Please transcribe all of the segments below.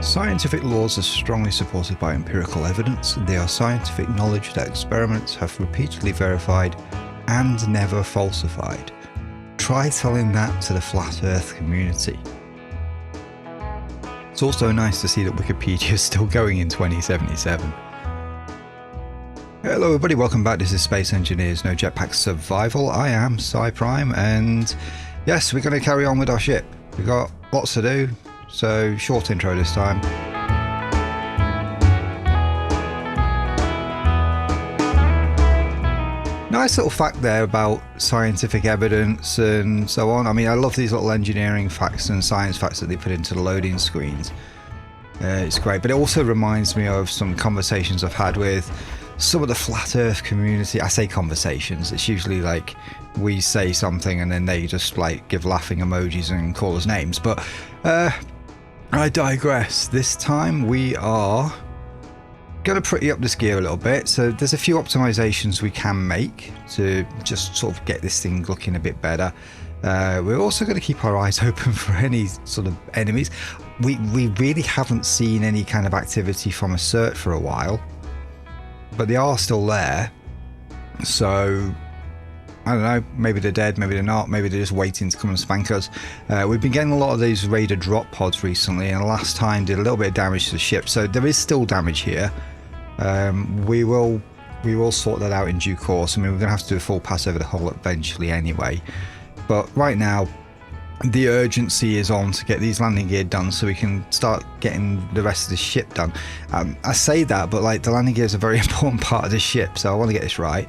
Scientific laws are strongly supported by empirical evidence. They are scientific knowledge that experiments have repeatedly verified and never falsified. Try telling that to the flat earth community. It's also nice to see that Wikipedia is still going in 2077. Hello everybody, welcome back. This is Space Engineers, no Jetpack Survival. I am PsyPrime, and yes, we're going to carry on with our ship. We've got lots to do, so short intro this time. Nice little fact there about scientific evidence and so on. I mean, I love these little engineering facts and science facts that they put into the loading screens. It's great, but it also reminds me of some conversations I've had with some of the flat earth community. I say conversations, it's usually like we say something and then they just like give laughing emojis and call us names, but I digress. This time we are going to pretty up this gear a little bit, so there's a few optimizations we can make to just sort of get this thing looking a bit better. We're also going to keep our eyes open for any sort of enemies. We really haven't seen any kind of activity from a cert for a while, but they are still there, so I don't know, maybe they're dead, maybe they're not, maybe they're just waiting to come and spank us. We've been getting a lot of these raider drop pods recently, and last time did a little bit of damage to the ship, so there is still damage here. We will sort that out in due course. I mean, we're going to have to do a full pass over the hull eventually anyway, but right now the urgency is on to get these landing gear done so we can start getting the rest of the ship done. I say that, but like the landing gear is a very important part of the ship, so I want to get this right.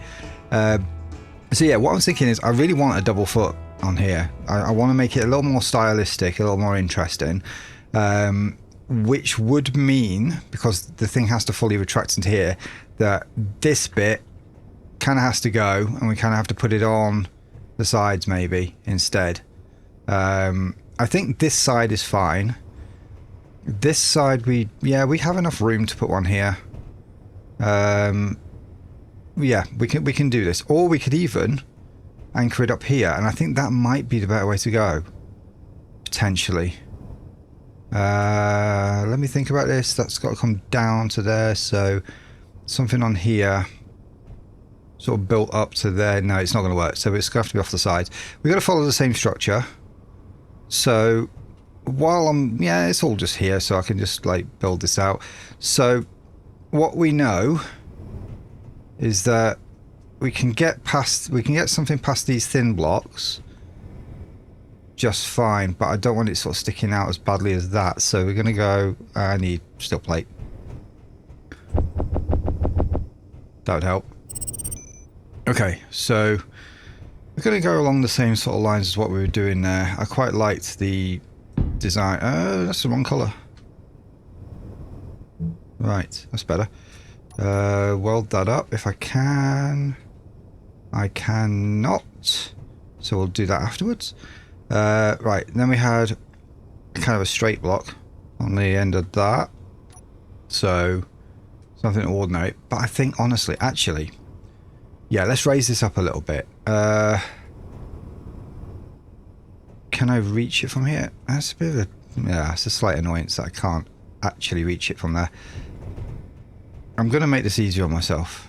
So yeah, what I'm thinking is I really want a double foot on here. I want to make it a little more stylistic, a little more interesting, which would mean, because the thing has to fully retract into here, that this bit kind of has to go and we kind of have to put it on the sides maybe instead. I think this side is fine. This side we have enough room to put one here. Yeah, we can do this, or we could even anchor it up here, and I think that might be the better way to go, potentially. Let me think about this. That's got to come down to there, so something on here sort of built up to there. No, it's not going to work, so it's going to have to be off the sides. We've got to follow the same structure, so while it's all just here, so I can just like build this out. So what we know is that we can get something past these thin blocks just fine, but I don't want it sort of sticking out as badly as that, so we're going to go, I need steel plate. That would help. Okay, so we're going to go along the same sort of lines as what we were doing there. I quite liked the design. Oh, that's the wrong colour. Right, that's better. Weld that up if I can. I cannot, so we'll do that afterwards. Right, then we had kind of a straight block on the end of that, so something ordinary, but I think honestly, actually, yeah, let's raise this up a little bit. Can I reach it from here? That's a bit of a, yeah, it's a slight annoyance that I can't actually reach it from there. I'm going to make this easier on myself.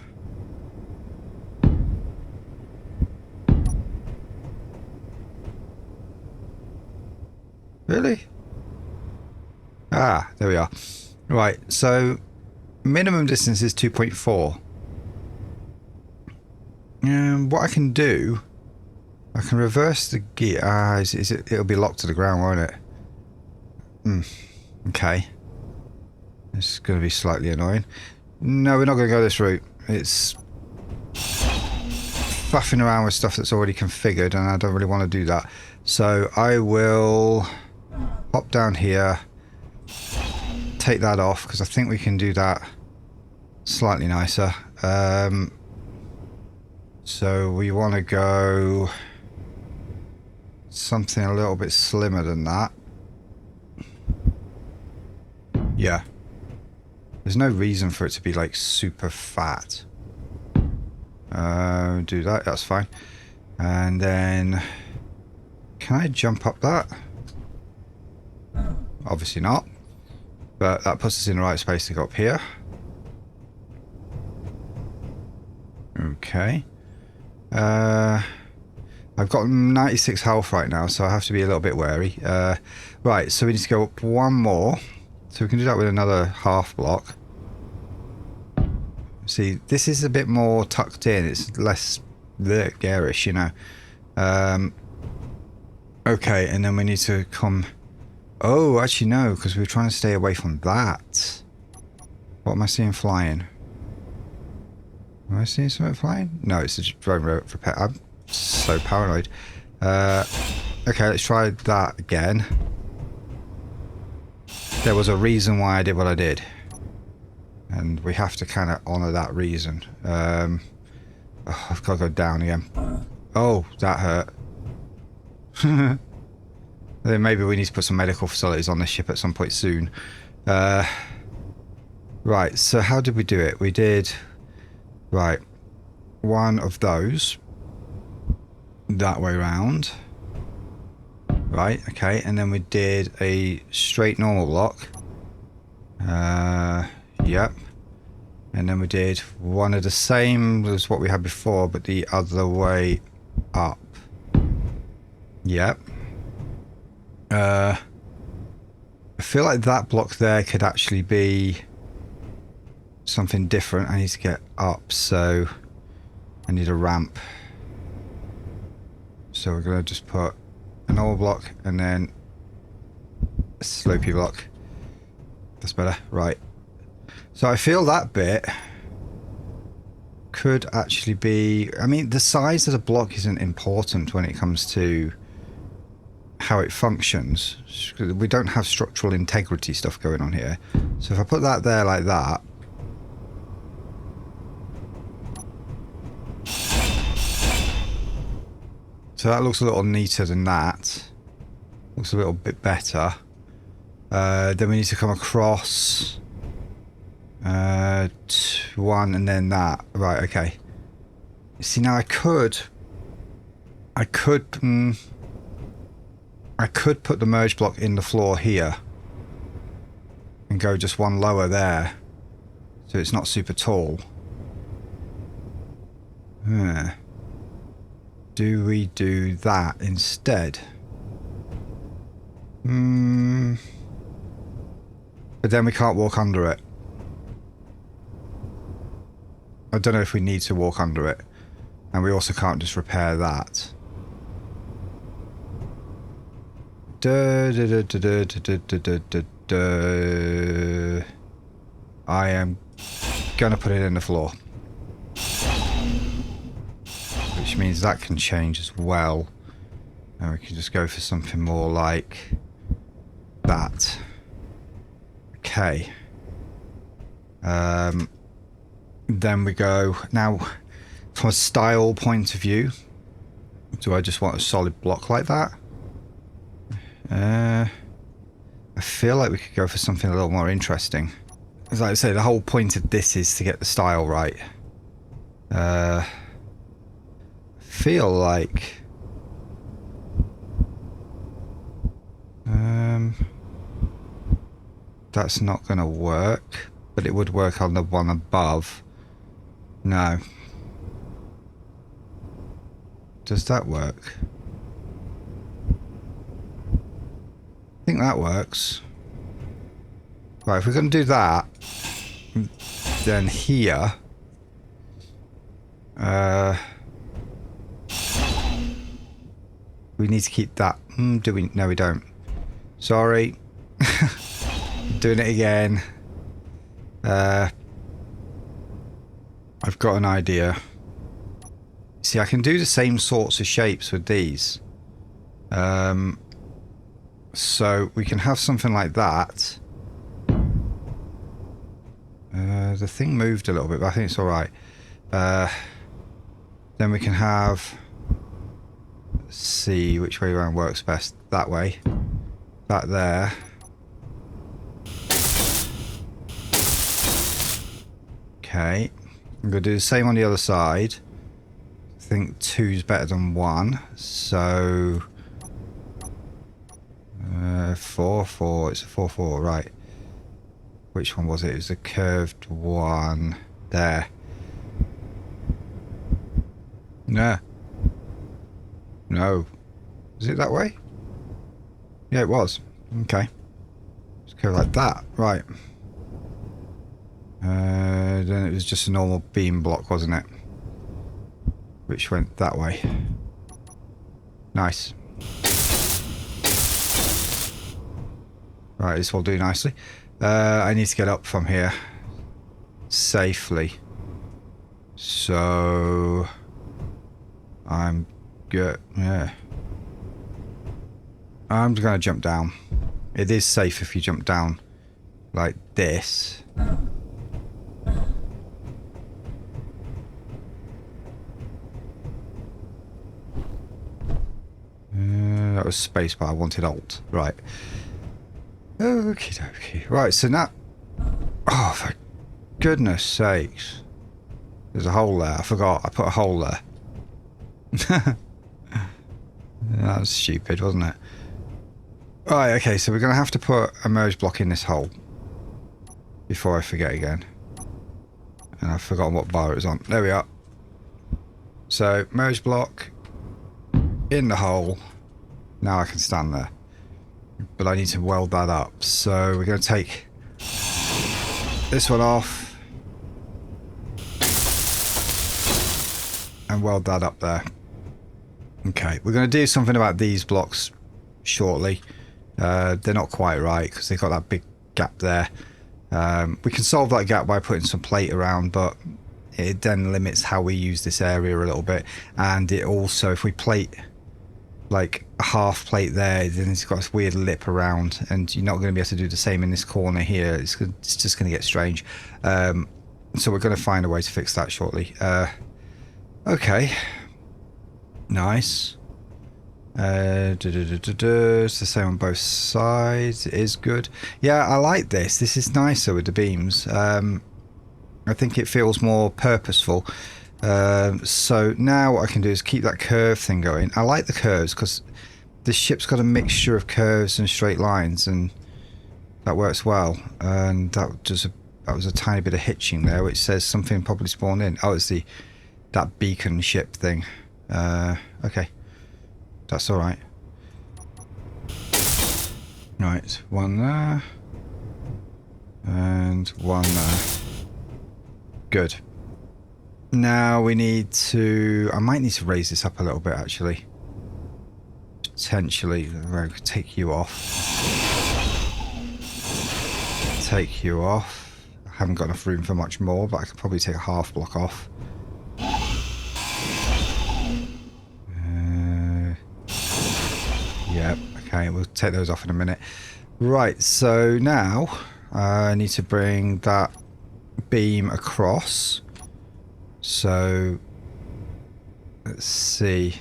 Really? Ah, there we are. Right, so minimum distance is 2.4. What I can do, I can reverse the gear. It'll be locked to the ground, won't it? Okay. It's going to be slightly annoying. No, we're not going to go this route. It's faffing around with stuff that's already configured, and I don't really want to do that. So I will hop down here, take that off, because I think we can do that slightly nicer. So we want to go something a little bit slimmer than that. Yeah. There's no reason for it to be like super fat. Do that, that's fine. And then can I jump up that? Obviously not. But that puts us in the right space to go up here. Okay. I've got 96 health right now, so I have to be a little bit wary. Right, so we need to go up one more. So we can do that with another half block. See, this is a bit more tucked in. It's less garish, you know. Okay, and then we need to come... Oh, actually no, because we were trying to stay away from that. What am I seeing flying? Am I seeing something flying? No, it's a drone repair. I'm so paranoid. Okay, let's try that again. There was a reason why I did what I did. And we have to kind of honour that reason. Oh, I've got to go down again. Oh, that hurt. Then maybe we need to put some medical facilities on this ship at some point soon. Right, so how did we do it? We did... Right. One of those. That way round. Right, okay. And then we did a straight normal block. Yep. And then we did one of the same as what we had before, but the other way up. Yep. I feel like that block there could actually be something different. I need to get up, so I need a ramp. So we're going to just put a normal block and then a slopey block. That's better. Right. So I feel that bit could actually be... I mean, the size of the block isn't important when it comes to how it functions. We don't have structural integrity stuff going on here. So if I put that there like that... So that looks a little neater than that. Looks a little bit better. Then we need to come across one and then that. Right, okay. See, now I could put the merge block in the floor here and go just one lower there, so it's not super tall. Do we do that instead? But then we can't walk under it. I don't know if we need to walk under it. And we also can't just repair that. I am gonna put it in the floor. Which means that can change as well. And we can just go for something more like that. Okay. Then we go... Now, from a style point of view, do I just want a solid block like that? I feel like we could go for something a little more interesting. As I say, the whole point of this is to get the style right. Feel like... that's not going to work, but it would work on the one above. No. Does that work? I think that works. Right, if we're going to do that, then here... we need to keep that... do we? No, we don't. Sorry. Doing it again. I've got an idea. See, I can do the same sorts of shapes with these. So we can have something like that. The thing moved a little bit, but I think it's alright. Then we can have... Let's see which way around works best. That way. That there. Okay. I'm going to do the same on the other side. I think 2's better than 1. So... 4, 4. It's a 4, 4, right. Which one was it? It was the curved one there. No. No. Is it that way? Yeah, it was. Okay. Let's go like that. Right. Then it was just a normal beam block, wasn't it? Which went that way. Nice. Right, this will do nicely. I need to get up from here safely. So I'm good. Yeah. I'm just gonna jump down. It is safe if you jump down like this. That was spacebar. I wanted Alt. Right. Okie dokie. Right, so now... Oh, for goodness sakes. There's a hole there. I forgot. I put a hole there. That was stupid, wasn't it? Right, okay, so we're going to have to put a merge block in this hole. Before I forget again. And I've forgotten what bar it was on. There we are. So, merge block in the hole. Now I can stand there. But I need to weld that up. So we're going to take this one off. And weld that up there. Okay, we're going to do something about these blocks shortly. They're not quite right because they've got that big gap there. We can solve that gap by putting some plate around, but it then limits how we use this area a little bit. And it also, if we plate like a half plate there, then it's got this weird lip around, and you're not going to be able to do the same in this corner here. It's just going to get strange. So we're going to find a way to fix that shortly. Okay. Nice. It's the same on both sides. It is good. Yeah, I like this. This is nicer with the beams. I think it feels more purposeful. So now what I can do is keep that curve thing going. I like the curves because this ship's got a mixture of curves and straight lines, and that works well. And that was a tiny bit of hitching there, which says something probably spawned in. Oh, it's that beacon ship thing. Okay, that's all right. Right, one there, and one there. Good. Now we need to... I might need to raise this up a little bit, actually. Potentially. I could take you off. Take you off. I haven't got enough room for much more, but I could probably take a half block off. Yep. Okay, we'll take those off in a minute. Right, so now I need to bring that beam across. So let's see.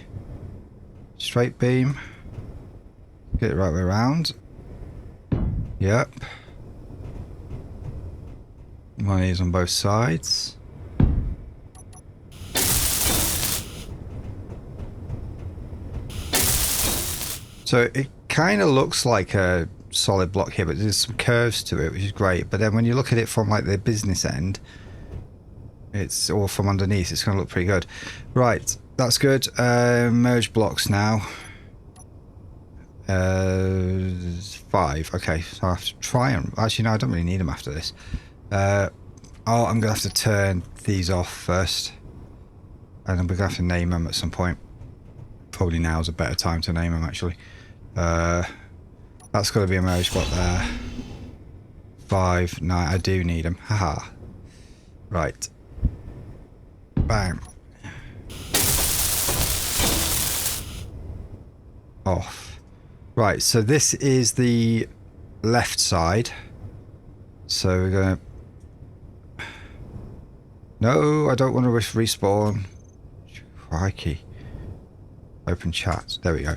Straight beam. Get it right way around. Yep. One of these on both sides. So it kind of looks like a solid block here, but there's some curves to it, which is great. But then when you look at it from like the business end, it's all from underneath. It's going to look pretty good. Right, that's good. Merge blocks now. 5. Okay, so I have to try them. Actually, no, I don't really need them after this. Oh, I'm going to have to turn these off first. And then we're going to have to name them at some point. Probably now's a better time to name them, actually. That's got to be a merge block there. 5. No, I do need them. Haha. Right. Bang. Off. Right, so this is the left side. So we're going to... No, I don't want to respawn. Crikey. Open chat. There we go.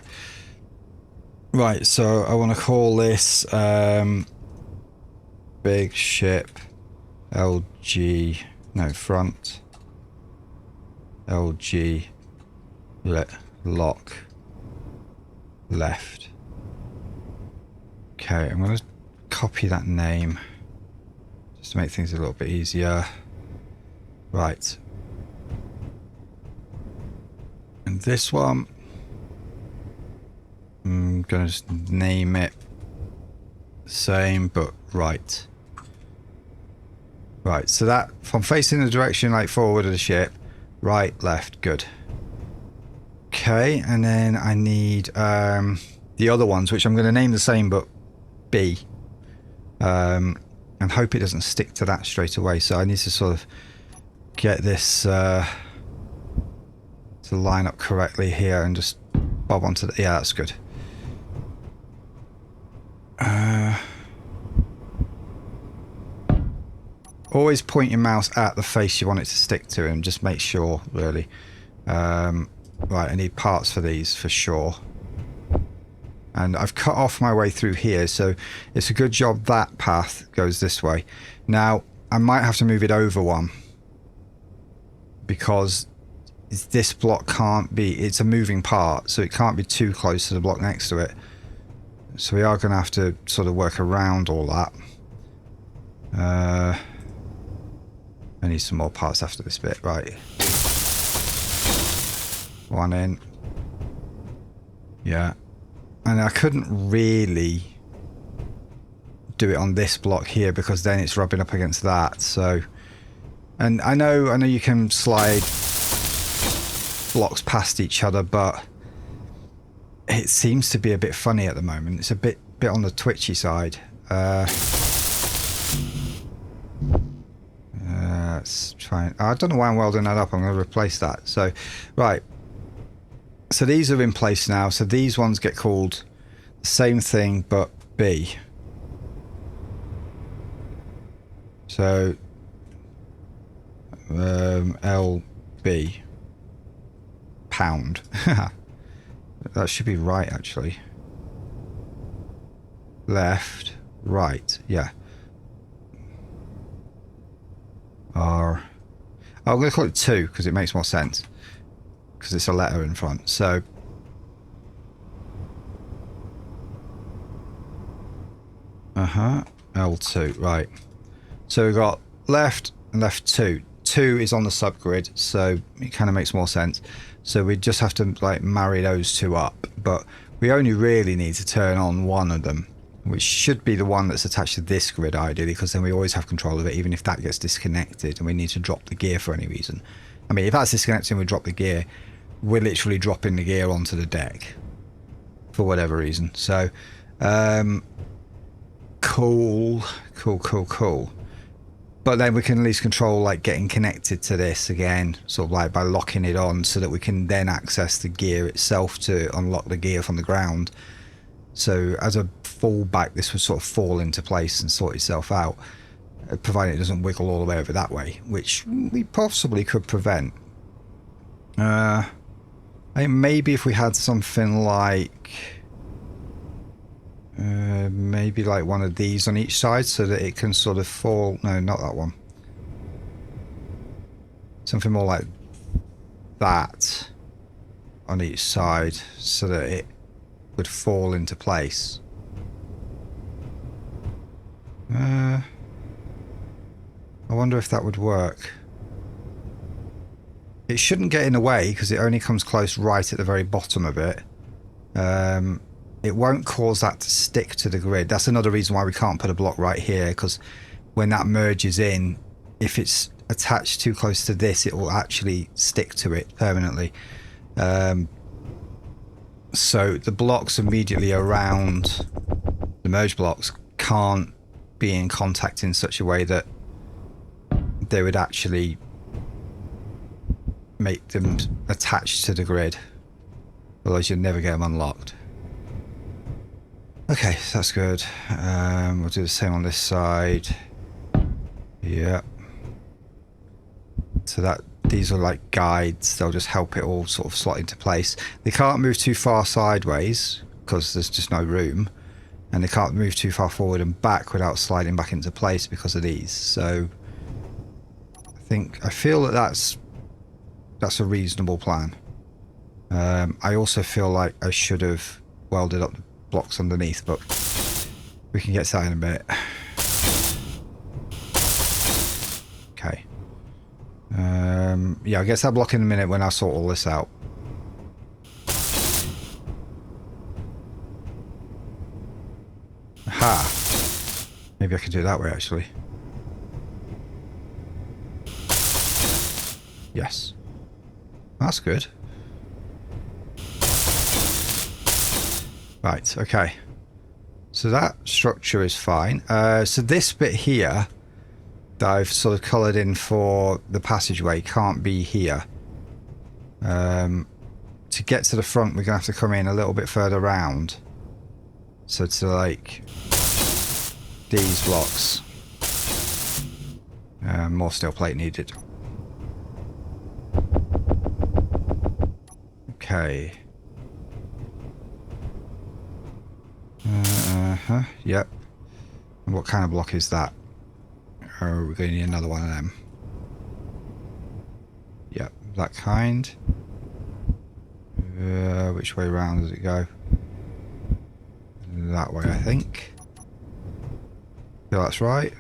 Right, so I want to call this big ship LG... No, front. LG lock left. Okay, I'm going to copy that name. just to make things a little bit easier. Right. And this one, I'm going to just name it same, but right. Right, so that, from facing the direction like forward of the ship, right, left, good. Okay, and then I need the other ones, which I'm going to name the same, but B. And hope it doesn't stick to that straight away, so I need to sort of get this to line up correctly here and just bob onto the... Yeah, that's good. Always point your mouse at the face you want it to stick to and just make sure, really. Right, I need parts for these for sure. And I've cut off my way through here, so it's a good job that path goes this way. Now, I might have to move it over one, because this block can't be... It's a moving part, so it can't be too close to the block next to it. So we are going to have to sort of work around all that. I need some more parts after this bit. Right. One in. Yeah. And I couldn't really do it on this block here because then it's rubbing up against that. So, and I know you can slide blocks past each other, but it seems to be a bit funny at the moment. It's a bit on the twitchy side. Let's try and... I don't know why I'm welding that up. I'm going to replace that. So, right. So these are in place now. So these ones get called the same thing, but B. So, LB. Pound. That should be right, actually. Left, right, yeah. R. Oh, I'm going to call it 2 because it makes more sense. Because it's a letter in front. So. L2, right. So we've got left and left 2. 2 is on the subgrid, so it kind of makes more sense. So we just have to like marry those two up. But we only really need to turn on one of them, which should be the one that's attached to this grid ideally, because then we always have control of it, even if that gets disconnected and we need to drop the gear for any reason. I mean, if that's disconnected and we drop the gear, we're literally dropping the gear onto the deck for whatever reason. So, cool. But then we can at least control like getting connected to this again, sort of like by locking it on so that we can then access the gear itself to unlock the gear from the ground. So as a fallback, this would sort of fall into place and sort itself out, provided it doesn't wiggle all the way over that way, which we possibly could prevent. I think maybe if we had something like maybe like one of these on each side so that it can sort of fall. No, not that one. Something more like that on each side so that it would fall into place. I wonder if that would work. It shouldn't get in the way because it only comes close right at the very bottom of it. It won't cause that to stick to the grid. That's another reason why we can't put a block right here, because when that merges in, if it's attached too close to this, it will actually stick to it permanently. So the blocks immediately around the merge blocks can't be in contact in such a way that they would actually make them attached to the grid. Otherwise you'd never get them unlocked. Okay, so that's good. We'll do the same on this side. Yeah. So that these are like guides. They'll just help it all sort of slot into place. They can't move too far sideways because there's just no room. And they can't move too far forward and back without sliding back into place because of these. So I feel that that's a reasonable plan. I also feel like I should have welded up the blocks underneath, but we can get to that in a bit. Yeah, I guess I'll block in a minute when I sort all this out. Aha! Maybe I can do it that way, actually. Yes. That's good. Right, okay. So that structure is fine. So this bit here that I've sort of coloured in for the passageway can't be here. To get to the front, we're going to have to come in a little bit further round. So to like these blocks. More steel plate needed. Okay. Yep. And what kind of block is that? Oh, we're going to need another one of them. Yep, that kind. Which way around does it go? That way, I think. Yeah, that's right.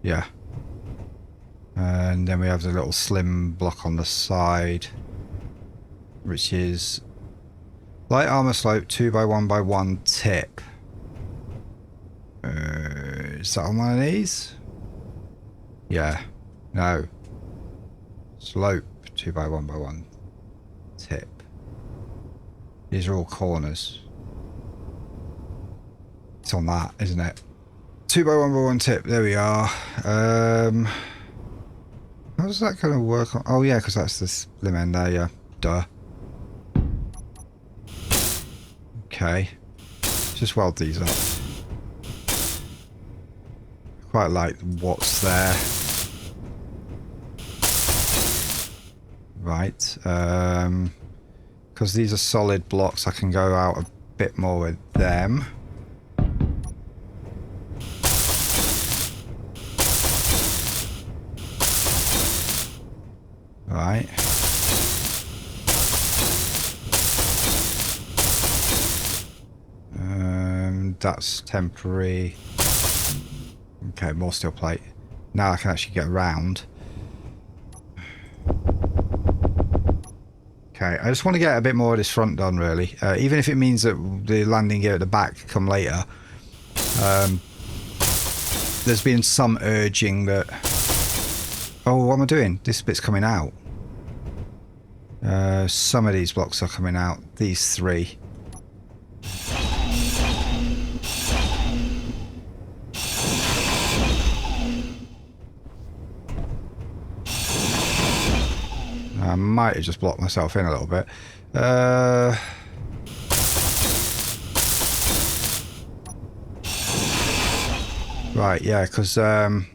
Yeah. And then we have the little slim block on the side, which is light armor slope 2x1x1 tip. Is that on one of these? Yeah. No. Slope 2x1x1 tip. These are all corners. It's on that, isn't it? 2x1x1 tip. There we are. How does that kind of work on? Oh yeah, because that's the slim end there. Yeah. Duh. Okay. Just weld these up. Quite like what's there. Right. Because these are solid blocks, I can go out a bit more with them. Right. That's temporary. Okay, more steel plate. Now I can actually get around. Okay, I just want to get a bit more of this front done, really. Even if it means that the landing gear at the back come later. There's been some urging that... Oh, what am I doing? This bit's coming out. Some of these blocks are coming out. These three. I might have just blocked myself in a little bit. Right, yeah, because... well,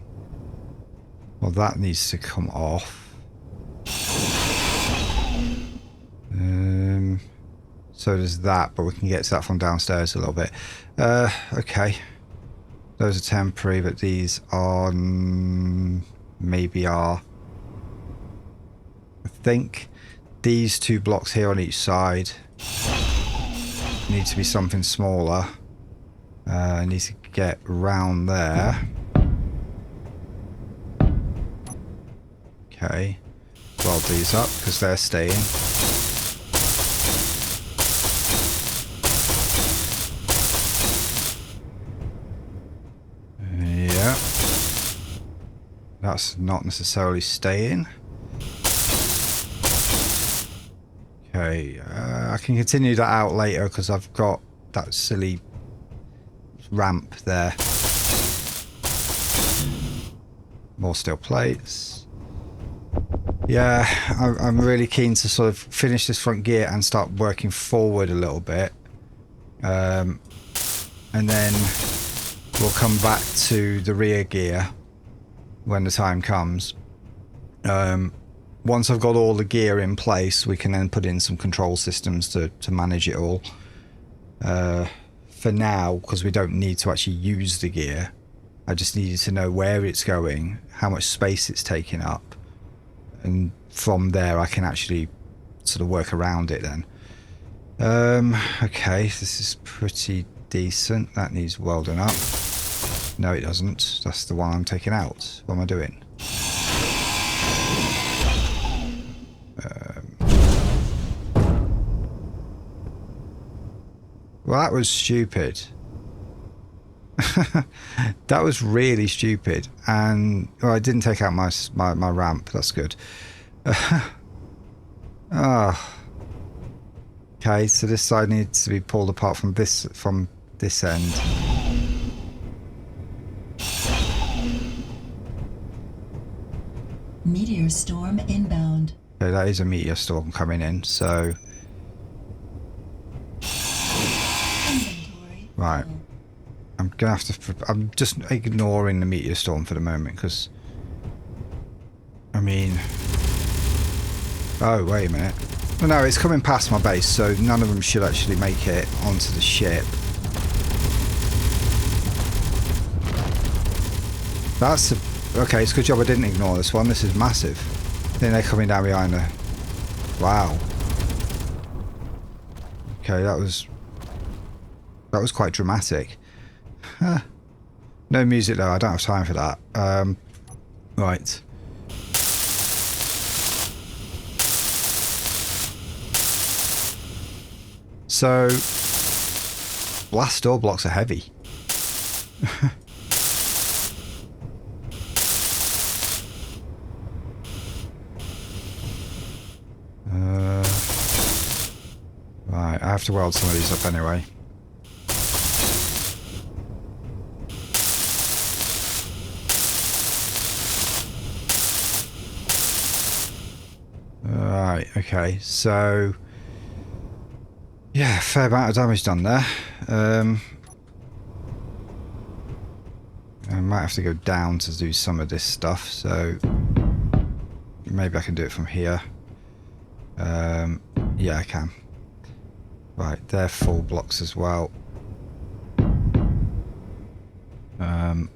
that needs to come off. So does that, but we can get to that from downstairs a little bit. Okay. Those are temporary, but these are... maybe are... I think these two blocks here on each side need to be something smaller. I need to get round there. Okay. Weld these up because they're staying. Yeah. That's not necessarily staying. Okay, I can continue that out later because I've got that silly ramp there. More steel plates. Yeah, I'm really keen to sort of finish this front gear and start working forward a little bit. And then we'll come back to the rear gear when the time comes. Once I've got all the gear in place, we can then put in some control systems to manage it all. For now, because we don't need to actually use the gear, I just needed to know where it's going, how much space it's taking up, and from there I can actually sort of work around it then. Okay, this is pretty decent. That needs welding up. No, it doesn't. That's the one I'm taking out. What am I doing? Well, that was stupid. That was really stupid. And well, I didn't take out my ramp. That's good. Oh. Okay, so this side needs to be pulled apart from this end. Meteor storm inbound. Okay, that is a meteor storm coming in, so Inventory. right. I'm gonna have to. I'm just ignoring the meteor storm for the moment because, I mean, oh wait a minute. Well, no, it's coming past my base, so none of them should actually make it onto the ship. That's okay. It's a good job I didn't ignore this one. This is massive. Then they're coming down behind her. Wow. Okay, that was quite dramatic. Huh. No music though. I don't have time for that. Right. So, blast door blocks are heavy. Right, I have to weld some of these up anyway. Right, okay, so yeah, fair amount of damage done there. I might have to go down to do some of this stuff, so maybe I can do it from here. Yeah, I can. Right, they're full blocks as well. Right,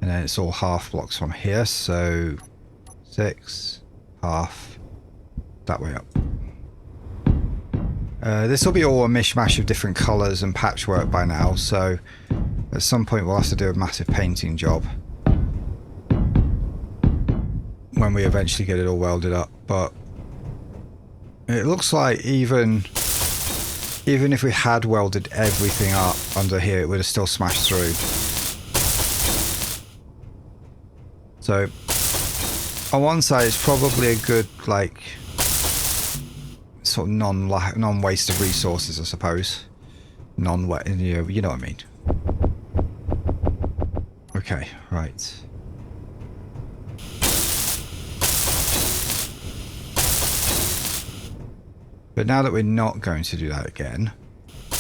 and then it's all half blocks from here, so 6, half, that way up. This will be all a mishmash of different colours and patchwork by now, so at some point we'll have to do a massive painting job when we eventually get it all welded up. But it looks like even if we had welded everything up under here, it would have still smashed through. So on one side it's probably a good, like, sort of non-waste of resources, I suppose. You know what I mean. Okay, right. But now that we're not going to do that again, I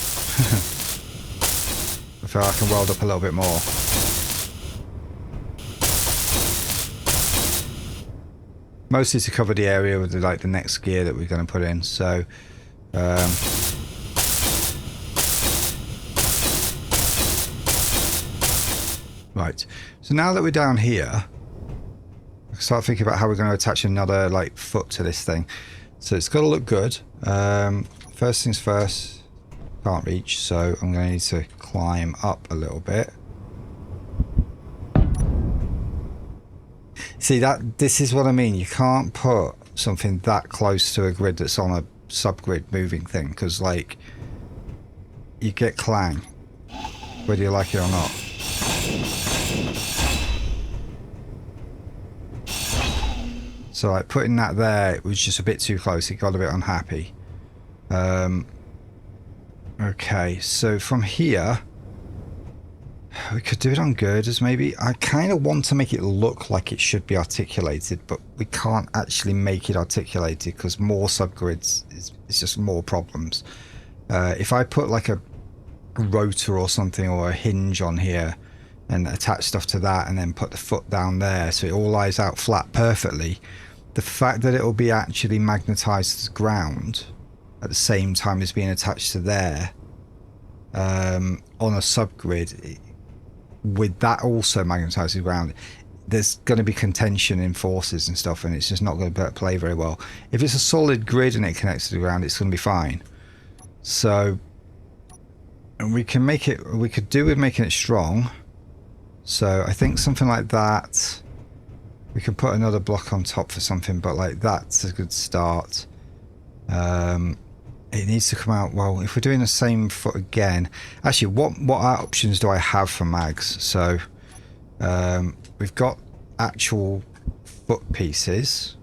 feel I can weld up a little bit more. Mostly to cover the area with the next gear that we're going to put in. So, right. So now that we're down here, I start thinking about how we're going to attach another foot to this thing. So it's got to look good. First things first, can't reach, so I'm going to need to climb up a little bit. See, this is what I mean. You can't put something that close to a grid that's on a subgrid moving thing, because you get clang, whether you like it or not. So putting that there, it was just a bit too close. It got a bit unhappy. Okay, so from here, we could do it on girders maybe. I kind of want to make it look like it should be articulated, but we can't actually make it articulated because more subgrids is just more problems. If I put a rotor or something or a hinge on here and attach stuff to that and then put the foot down there so it all lies out flat perfectly, the fact that it will be actually magnetized to the ground at the same time as being attached to there on a subgrid, with that also magnetized to the ground, there's going to be contention in forces and stuff, and it's just not going to play very well. If it's a solid grid and it connects to the ground, it's going to be fine. So And we can make it, we could do with making it strong. So I think something like that. We could put another block on top for something, but like that's a good start. It needs to come out, well, if we're doing the same foot again. Actually, what options do I have for mags? So we've got actual foot pieces,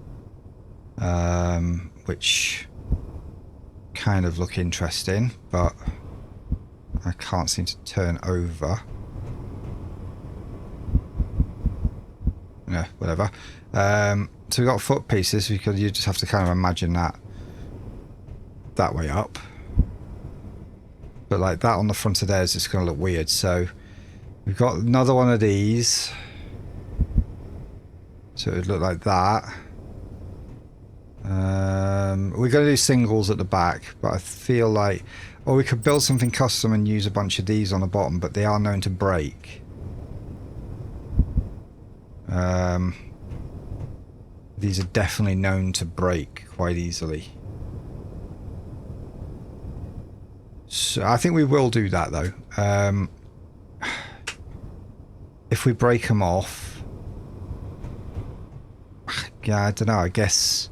which kind of look interesting, but I can't seem to turn over. Yeah, whatever. So we've got foot pieces because you just have to kind of imagine that way up. But like that on the front of theirs is going to look weird. So we've got another one of these. So it would look like that. We're going to do singles at the back, but I feel like, or we could build something custom and use a bunch of these on the bottom, but they are known to break. These are definitely known to break quite easily. So I think we will do that though. If we break them off, yeah, I don't know. I guess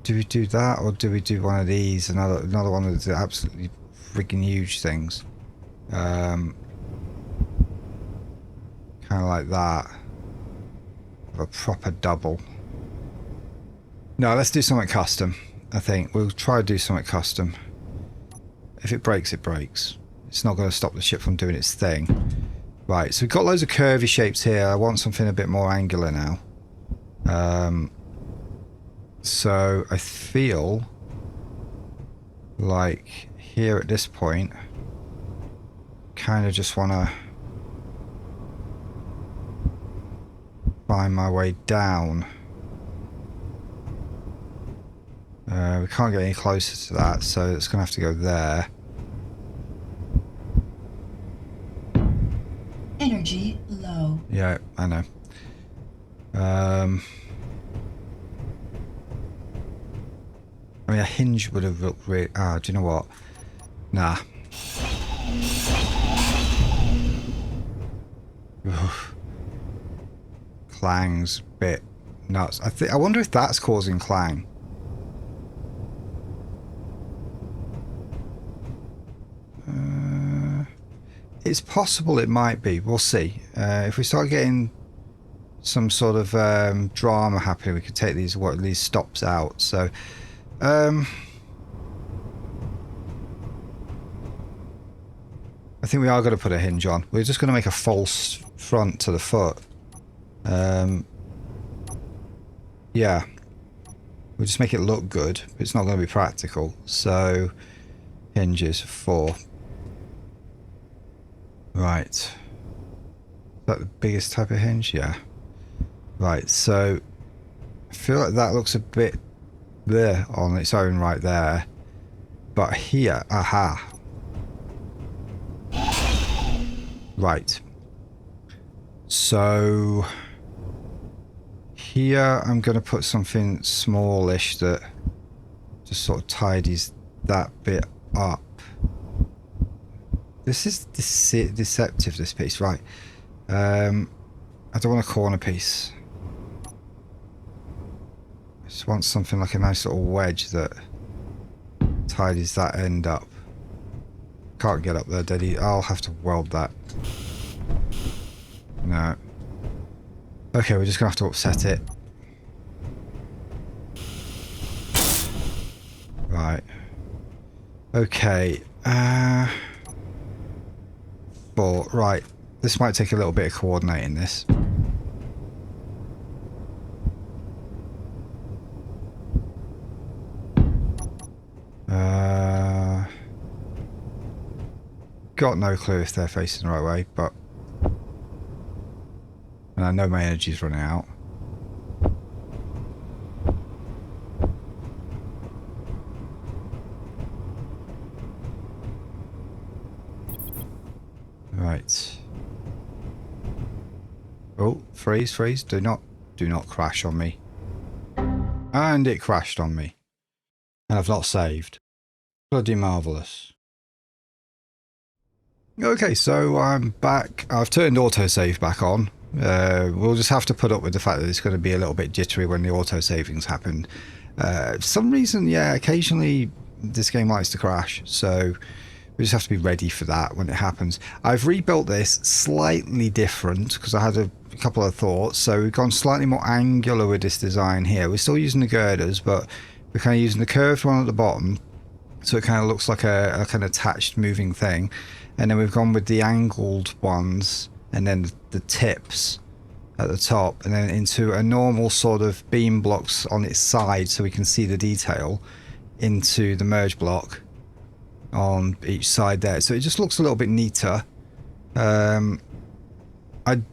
do we do that or do we do one of these? Another one of the absolutely freaking huge things. Kind of like that. A proper double. No, let's do something custom. I think we'll try to do something custom. If it breaks, it breaks. It's not going to stop the ship from doing its thing. Right, so we've got loads of curvy shapes here. I want something a bit more angular now. So I feel like here at this point, kind of just want to find my way down. We can't get any closer to that, so it's going to have to go there. Energy low. Yeah, I know. I mean, a hinge would have looked really... Ah, do you know what? Nah. Oof. Clang's bit nuts. I wonder if that's causing clang. It's possible it might be. We'll see. If we start getting some sort of drama happening, we could take these stops out. So, I think we are going to put a hinge on. We're just going to make a false front to the foot. Yeah. We'll just make it look good. But it's not going to be practical. So, hinges 4. Right. Is that the biggest type of hinge? Yeah. Right, so I feel like that looks a bit there on its own right there. But here, aha. Right. So here I'm going to put something smallish that just sort of tidies that bit up. This is deceptive, this piece, right. I don't want a corner piece. I just want something like a nice little wedge that tidies that end up. Can't get up there, Daddy. I'll have to weld that. No. Okay, we're just going to have to upset it. Right. Okay. 4. Right. This might take a little bit of coordinating this. Got no clue if they're facing the right way, but... And I know my energy's running out. Right. Oh, freeze. Do not crash on me. And it crashed on me. And I've not saved. Bloody marvellous. Okay, so I'm back. I've turned autosave back on. We'll just have to put up with the fact that it's going to be a little bit jittery when the autosavings happen. For some reason, yeah, occasionally this game likes to crash, so we just have to be ready for that when it happens. I've rebuilt this slightly different because I had a couple of thoughts. So we've gone slightly more angular with this design here. We're still using the girders, but we're kind of using the curved one at the bottom, so it kind of looks like a kind of attached moving thing. And then we've gone with the angled ones, and then the tips at the top, and then into a normal sort of beam blocks on its side so we can see the detail into the merge block on each side there. So it just looks a little bit neater. I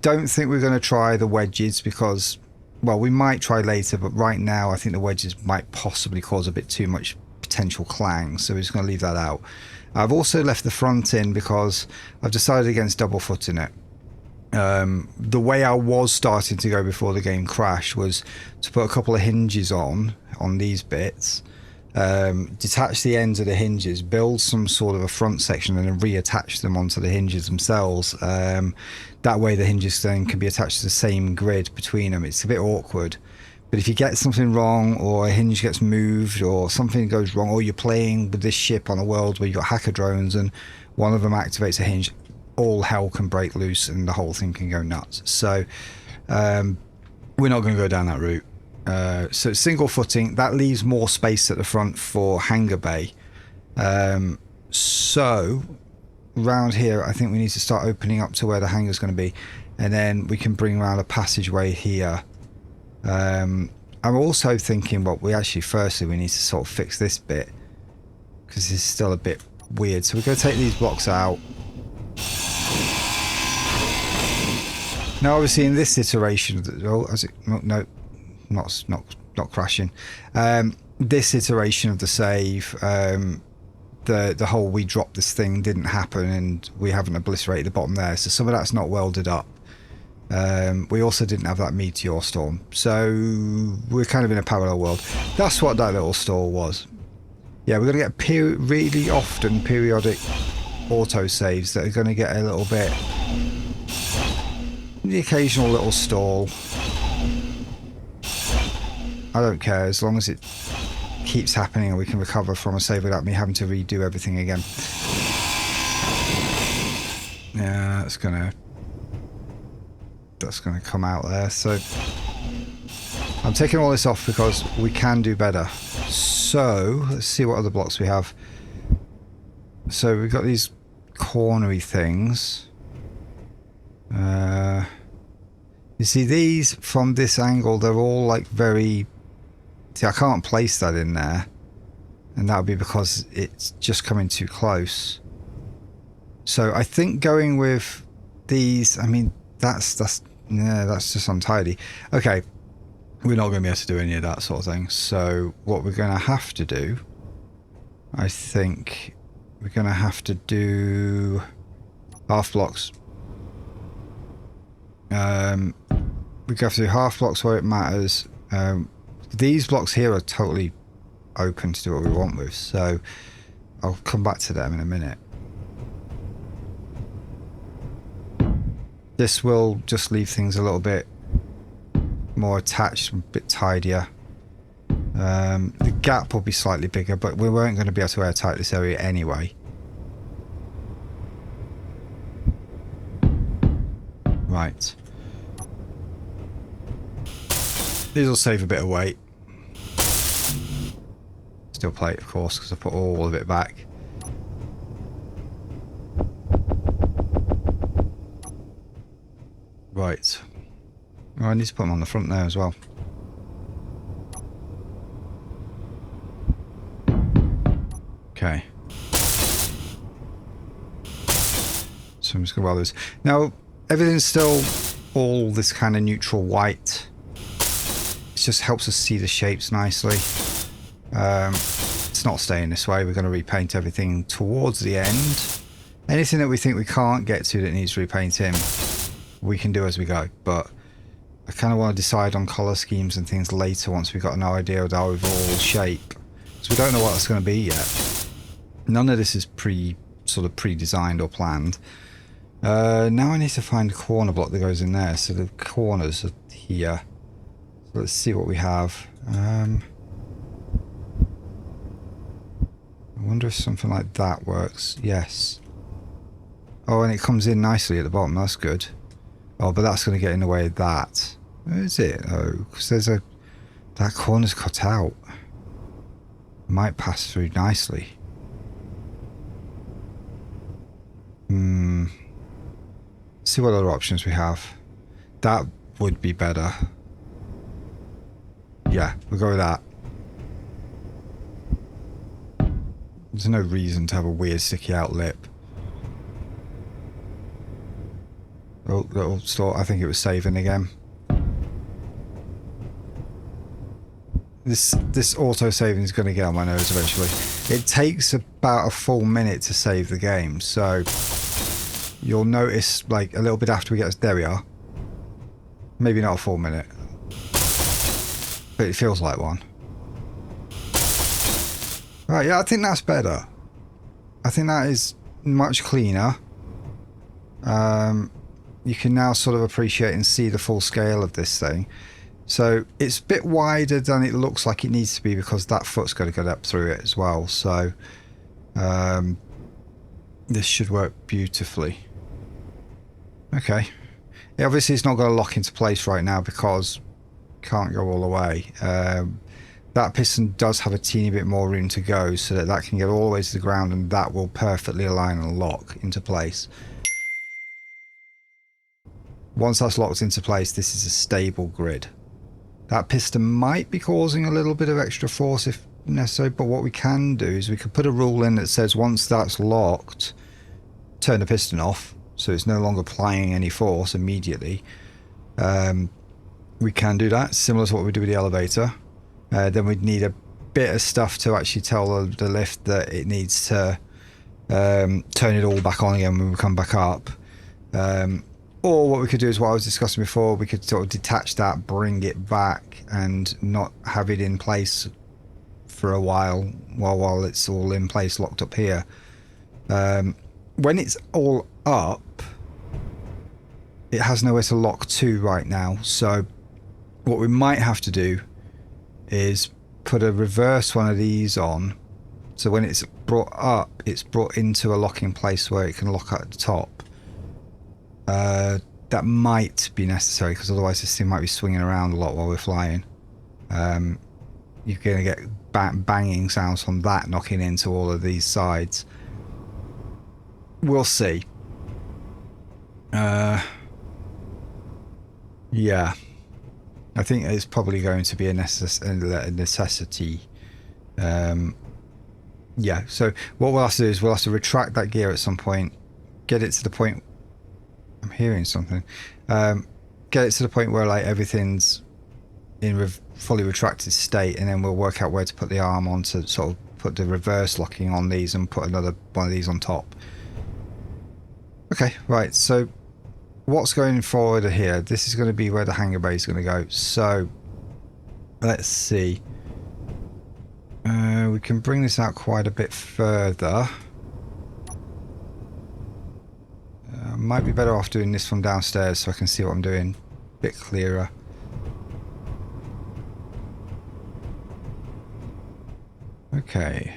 don't think we're going to try the wedges because, well, we might try later, but right now I think the wedges might possibly cause a bit too much potential clang, so we're just going to leave that out. I've also left the front in because I've decided against double footing it. The way I was starting to go before the game crashed was to put a couple of hinges on these bits, detach the ends of the hinges, build some sort of a front section, and then reattach them onto the hinges themselves. That way the hinges then can be attached to the same grid between them. It's a bit awkward, but if you get something wrong, or a hinge gets moved, or something goes wrong, or you're playing with this ship on a world where you've got hacker drones and one of them activates a hinge, all hell can break loose and the whole thing can go nuts. So we're not going to go down that route. So single footing, that leaves more space at the front for hangar bay. So round here I think we need to start opening up to where the hangar's going to be, and then we can bring around a passageway here. I'm also thinking, well, firstly we need to sort of fix this bit because it's still a bit weird. So we're going to take these blocks out. Now obviously in this iteration, not crashing. This iteration of the save, the whole we dropped this thing didn't happen, and we haven't obliterated the bottom there, so some of that's not welded up. We also didn't have that meteor storm, so we're kind of in a parallel world. That's what that little stall was. Yeah, we're going to get really often periodic auto saves that are going to get a little bit, the occasional little stall. I don't care as long as it keeps happening and we can recover from a save without me having to redo everything again. Yeah, that's gonna come out there. So I'm taking all this off because we can do better. So let's see what other blocks we have. So we've got these cornery things. You see these from this angle, they're all like very... See, I can't place that in there, and that would be because it's just coming too close. So I think going with these, I mean, that's just untidy. Okay, we're not going to be able to do any of that sort of thing. So what we're going to have to do, I think we're going to have to do half blocks. We have to do half blocks where it matters. These blocks here are totally open to do what we want with, so I'll come back to them in a minute. This will just leave things a little bit more attached, a bit tidier. The gap will be slightly bigger, but we weren't going to be able to airtight this area anyway. Right. These will save a bit of weight. Steel plate, of course, because I put all of it back. Right. Oh, I need to put them on the front there as well. Okay. So I'm just going to weld this. Now, everything's still all this kind of neutral white. It just helps us see the shapes nicely. It's not staying this way. We're going to repaint everything towards the end. Anything that we think we can't get to that needs repainting, we can do as we go. But I kind of want to decide on colour schemes and things later once we've got an idea of the overall shape. So we don't know what that's going to be yet. None of this is sort of pre-designed or planned. Now I need to find a corner block that goes in there. So the corners are here. So let's see what we have. I wonder if something like that works. Yes. Oh, and it comes in nicely at the bottom. That's good. Oh, but that's going to get in the way of that. Where is it? Oh, because there's a... That corner's cut out. Might pass through nicely. See what other options we have. That would be better. Yeah, we'll go with that. There's no reason to have a weird sticky out lip. Oh, little store. I think it was saving again. This auto saving is going to get on my nose eventually. It takes about a full minute to save the game, so you'll notice like a little bit after we get... There we are. Maybe not a full minute, but it feels like one. Right, yeah, I think that's better. I think that is much cleaner. You can now sort of appreciate and see the full scale of this thing. So it's a bit wider than it looks like it needs to be because that foot's got to go up through it as well. So this should work beautifully. Okay. Yeah, obviously it's not going to lock into place right now because it can't go all the way. That piston does have a teeny bit more room to go so that that can get all the way to the ground, and that will perfectly align and lock into place. Once that's locked into place, this is a stable grid. That piston might be causing a little bit of extra force if necessary, but what we can do is we can put a rule in that says once that's locked, turn the piston off, so it's no longer applying any force immediately. We can do that, similar to what we do with the elevator. Then we'd need a bit of stuff to actually tell the lift that it needs to turn it all back on again when we come back up. Or what we could do is what I was discussing before, we could sort of detach that, bring it back, and not have it in place for a while it's all in place, locked up here. When it's all up, it has nowhere to lock to right now, so what we might have to do is put a reverse one of these on, so when it's brought up, it's brought into a locking place where it can lock at the top. That might be necessary because otherwise this thing might be swinging around a lot while we're flying. You're going to get banging sounds from that knocking into all of these sides. We'll see. Yeah, I think it's probably going to be a necessity. Yeah, so what we'll have to do is we'll have to retract that gear at some point, get it to the point... I'm hearing something. Get it to the point where like everything's in fully retracted state, and then we'll work out where to put the arm on to sort of put the reverse locking on these and put another one of these on top. Okay, right, so what's going forward here? This is going to be where the hangar bay is going to go. So let's see. We can bring this out quite a bit further. Might be better off doing this from downstairs so I can see what I'm doing a bit clearer. Okay.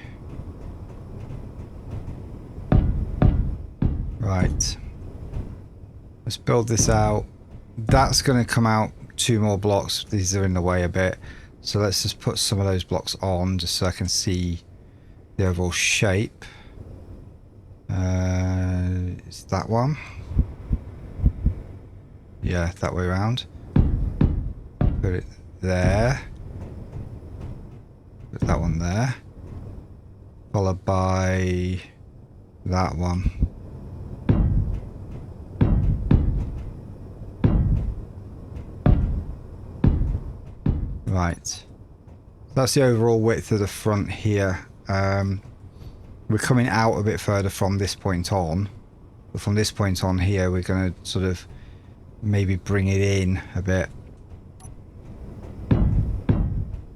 Right. Let's build this out. That's going to come out 2 more blocks. These are in the way a bit. So let's just put some of those blocks on just so I can see the overall shape. Is that one? Yeah, that way around. Put it there. Put that one there. Followed by that one. Right. That's the overall width of the front here. We're coming out a bit further from this point on. But from this point on here, we're going to sort of maybe bring it in a bit.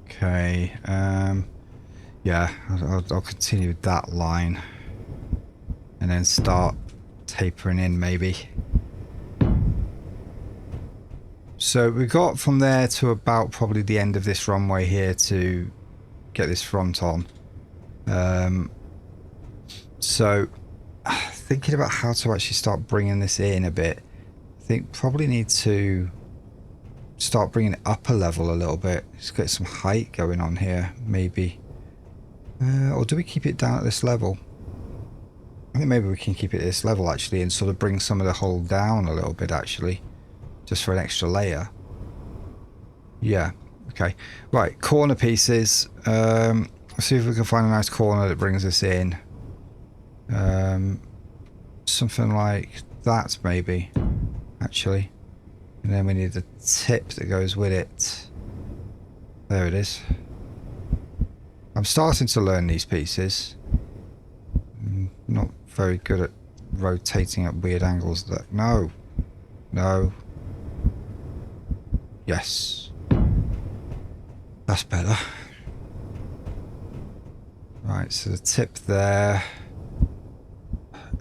Okay. Yeah, I'll continue with that line. And and then start tapering in maybe. So we got from there to about probably the end of this runway here to get this front on. So thinking about how to actually start bringing this in a bit. I think probably need to start bringing it up a level a little bit. Just get some height going on here maybe. Or do we keep it down at this level? I think maybe we can keep it at this level actually and sort of bring some of the hull down a little bit actually. Just for an extra layer. Yeah, okay. Right, corner pieces. Let's see if we can find a nice corner that brings us in. Something like that maybe, actually. And then we need the tip that goes with it. There it is. I'm starting to learn these pieces. I'm not very good at rotating at weird angles. No. No. Yes. That's better. Right, so the tip there.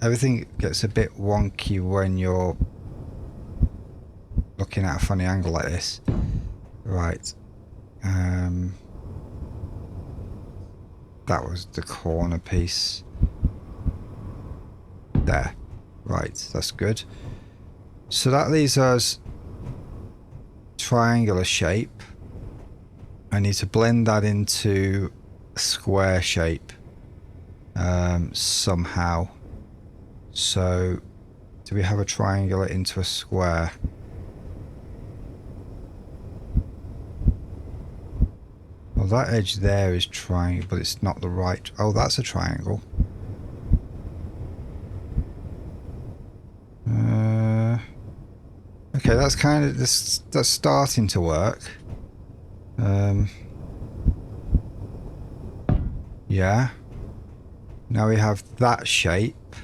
Everything gets a bit wonky when you're looking at a funny angle like this. Right. That was the corner piece. There. Right, that's good. So that leaves us triangular shape. I need to blend that into a square shape somehow. So do we have a triangular into a square? Well, that edge there is triangle, but it's not the right. Oh, that's a triangle. Okay, that's kind of this. That's starting to work. Yeah. Now we have that shape.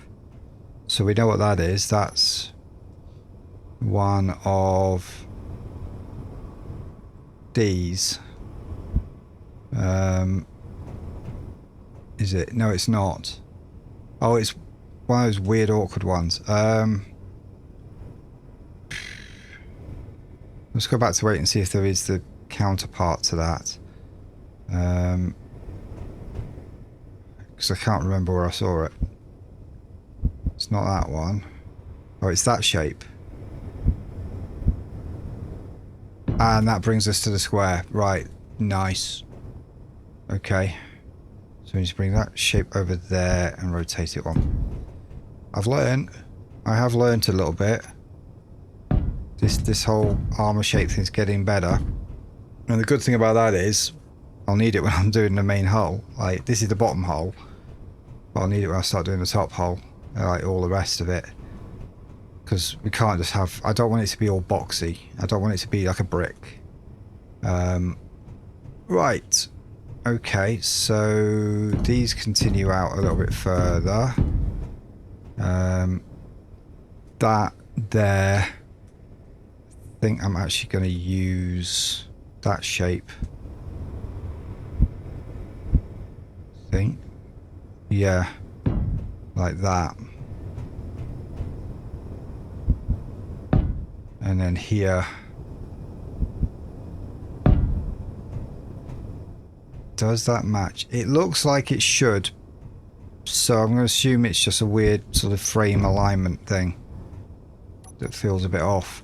So we know what that is. That's one of these. Is it? No, it's not. Oh, it's one of those weird, awkward ones. Let's go back to wait and see if there is the counterpart to that. Because I can't remember where I saw it. It's not that one. Oh, it's that shape. And that brings us to the square. Right. Nice. Okay. So we need to bring that shape over there and rotate it on. I have learned a little bit. This whole armor shape thing's getting better. And the good thing about that is I'll need it when I'm doing the main hull. Like, this is the bottom hull. But I'll need it when I start doing the top hull. Like all the rest of it. Because we can't just have... I don't want it to be all boxy. I don't want it to be like a brick. Right. Okay, so these continue out a little bit further. That there... I think I'm actually going to use that shape. I think. Yeah. Like that. And then here. Does that match? It looks like it should. So I'm going to assume it's just a weird sort of frame alignment thing. That feels a bit off.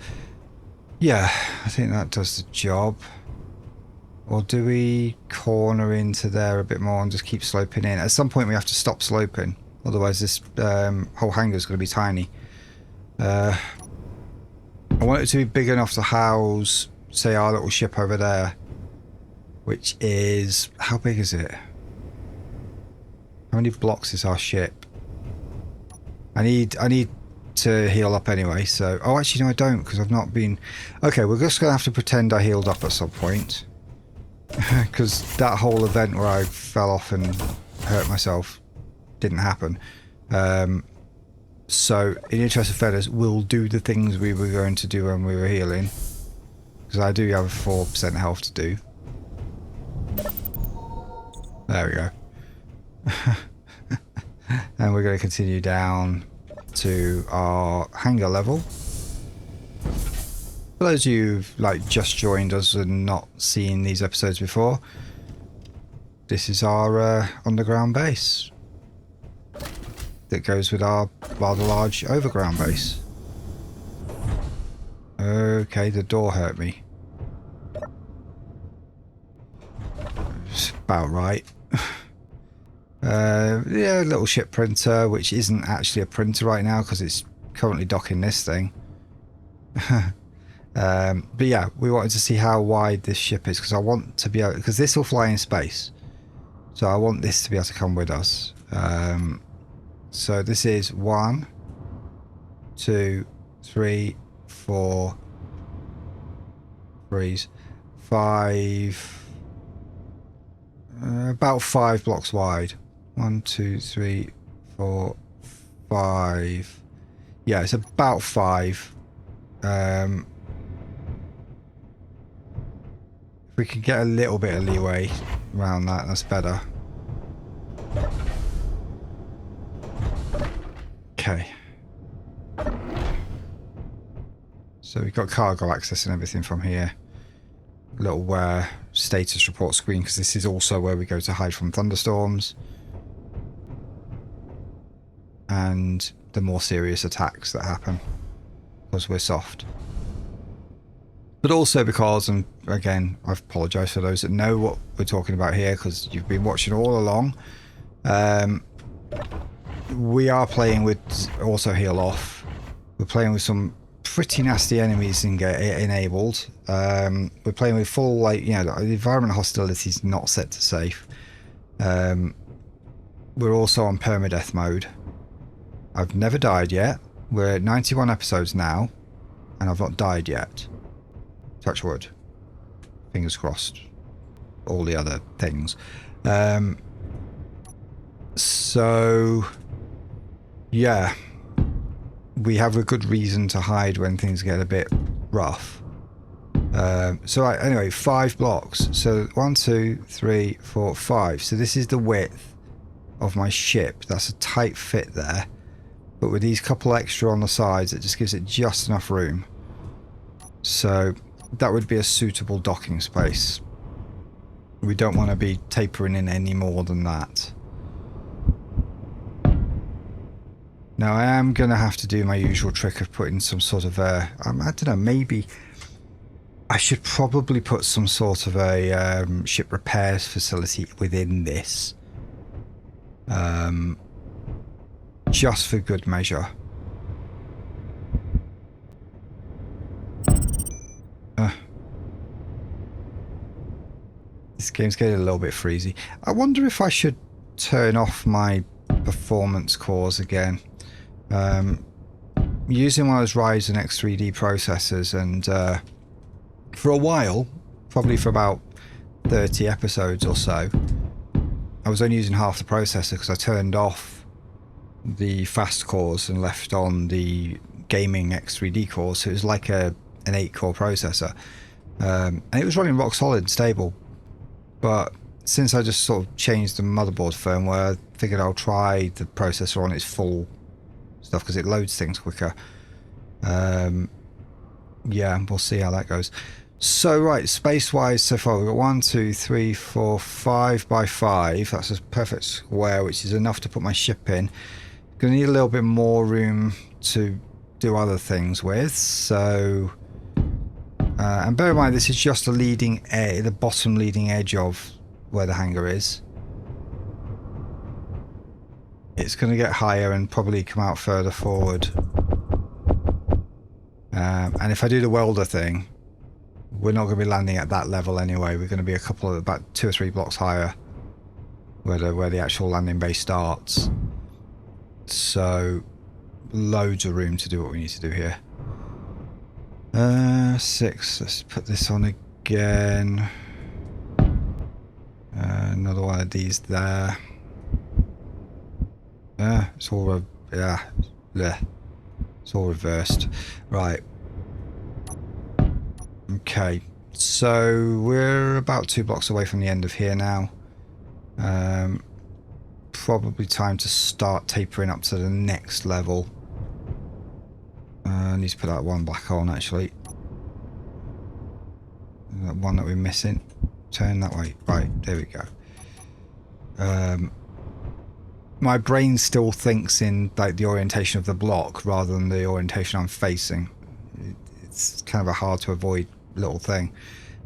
Yeah, I think that does the job. Or do we corner into there a bit more and just keep sloping in? At some point we have to stop sloping. Otherwise this whole hangar is going to be tiny. I want it to be big enough to house, say, our little ship over there. Which is... How big is it? How many blocks is our ship? I need to heal up anyway, so... Oh, actually, no, I don't, because I've not been... Okay, we're just going to have to pretend I healed up at some point. Because that whole event where I fell off and hurt myself didn't happen. So, in the interest of fairness, we'll do the things we were going to do when we were healing. Because I do have 4% health to do. There we go. And we're going to continue down to our hangar level. For those of you who've like just joined us and not seen these episodes before, this is our underground base that goes with our rather large overground base. Okay, the door hurt me. It's about right. Yeah, little ship printer, which isn't actually a printer right now because it's currently docking this thing. But yeah, we wanted to see how wide this ship is because I want to be able, because this will fly in space, so I want this to be able to come with us. So this is 1, 2, 3, 4, 5, about 5 blocks wide. 1, 2, 3, 4, 5. Yeah, it's about 5. If we could get a little bit of leeway around that, that's better. Okay. So we've got cargo access and everything from here. Little status report screen, because this is also where we go to hide from thunderstorms and the more serious attacks that happen because we're soft. But also because, and again, I apologise for those that know what we're talking about here because you've been watching all along. We are playing with also heal off. We're playing with some pretty nasty enemies enabled. We're playing with full, like, you know, the environment hostility is not set to safe. We're also on permadeath mode. I've never died yet. We're at 91 episodes now, and I've not died yet. Touch wood. Fingers crossed. All the other things. So, yeah. We have a good reason to hide when things get a bit rough. So right, anyway, 5 blocks. So 1, 2, 3, 4, 5. So this is the width of my ship. That's a tight fit there. But with these couple extra on the sides, it just gives it just enough room. So that would be a suitable docking space. We don't want to be tapering in any more than that. Now I am going to have to do my usual trick of putting some sort of a, I don't know, maybe I should probably put some sort of a ship repairs facility within this. Just for good measure. This game's getting a little bit freezy. I wonder if I should turn off my performance cores again. Using one of those Ryzen X3D processors, and for a while, probably for about 30 episodes or so, I was only using half the processor because I turned off the fast cores and left on the gaming X3D cores, so it was like an 8-core processor, and it was running rock solid and stable. But since I just sort of changed the motherboard firmware, I figured I'll try the processor on its full stuff because it loads things quicker. Yeah, we'll see how that goes. So right, space wise so far we've got 1, 2, 3, 4, 5 by 5. That's a perfect square, which is enough to put my ship in. Gonna need a little bit more room to do other things with, so and bear in mind this is just the leading edge, the bottom leading edge of where the hangar is. It's going to get higher and probably come out further forward. And if I do the welder thing, we're not going to be landing at that level anyway. We're going to be a couple of, about 2 or 3 blocks higher where the actual landing base starts. So loads of room to do what we need to do here. 6. Let's put this on again. Another one of these there. It's all it's all reversed. Right. Okay. So we're about 2 blocks away from the end of here now. probably time to start tapering up to the next level. I need to put that one back on, actually. That one that we're missing. Turn that way. Right, there we go. My brain still thinks in like the orientation of the block rather than the orientation I'm facing. It's kind of a hard to avoid little thing.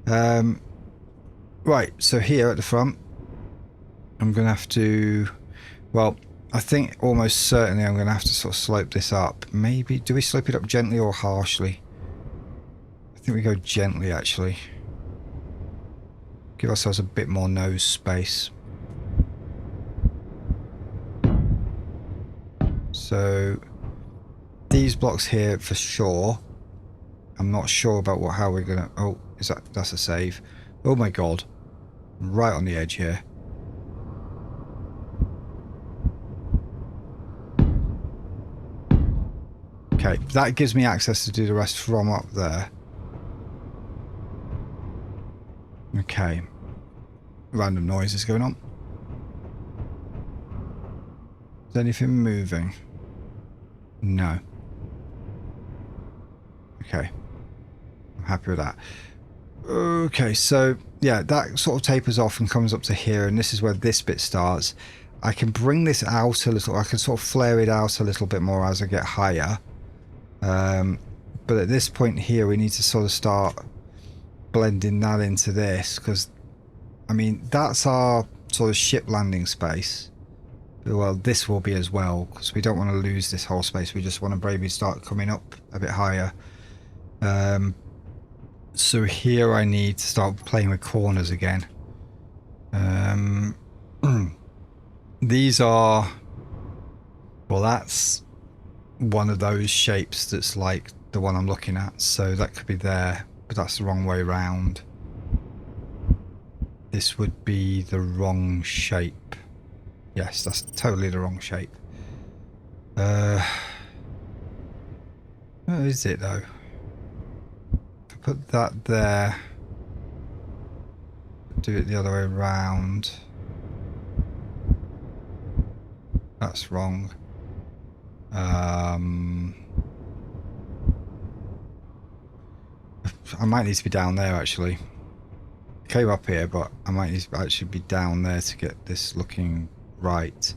Right, so here at the front, I'm going to have to, well, I think almost certainly I'm going to have to sort of slope this up. Maybe, do we slope it up gently or harshly? I think we go gently, actually. Give ourselves a bit more nose space. So these blocks here for sure. I'm not sure about how we're gonna. Oh, that's a save? Oh my god! Right on the edge here. Okay, that gives me access to do the rest from up there. Okay. Random noises going on. Is anything moving? No. Okay. I'm happy with that. Okay, so yeah, that sort of tapers off and comes up to here, and this is where this bit starts. I can bring this out a little, I can sort of flare it out a little bit more as I get higher. But at this point here, we need to sort of start blending that into this, because, I mean, that's our sort of ship landing space. Well, this will be as well, because we don't want to lose this whole space. We just want to maybe start coming up a bit higher. So here I need to start playing with corners again. These are, well, that's one of those shapes that's like the one I'm looking at, so that could be there, but that's the wrong way round. This would be the wrong shape. Yes, that's totally the wrong shape. What is it though? If I put that there, do it the other way around. That's wrong. I might need to be down there actually. Came up here, but I might need to actually be down there to get this looking right.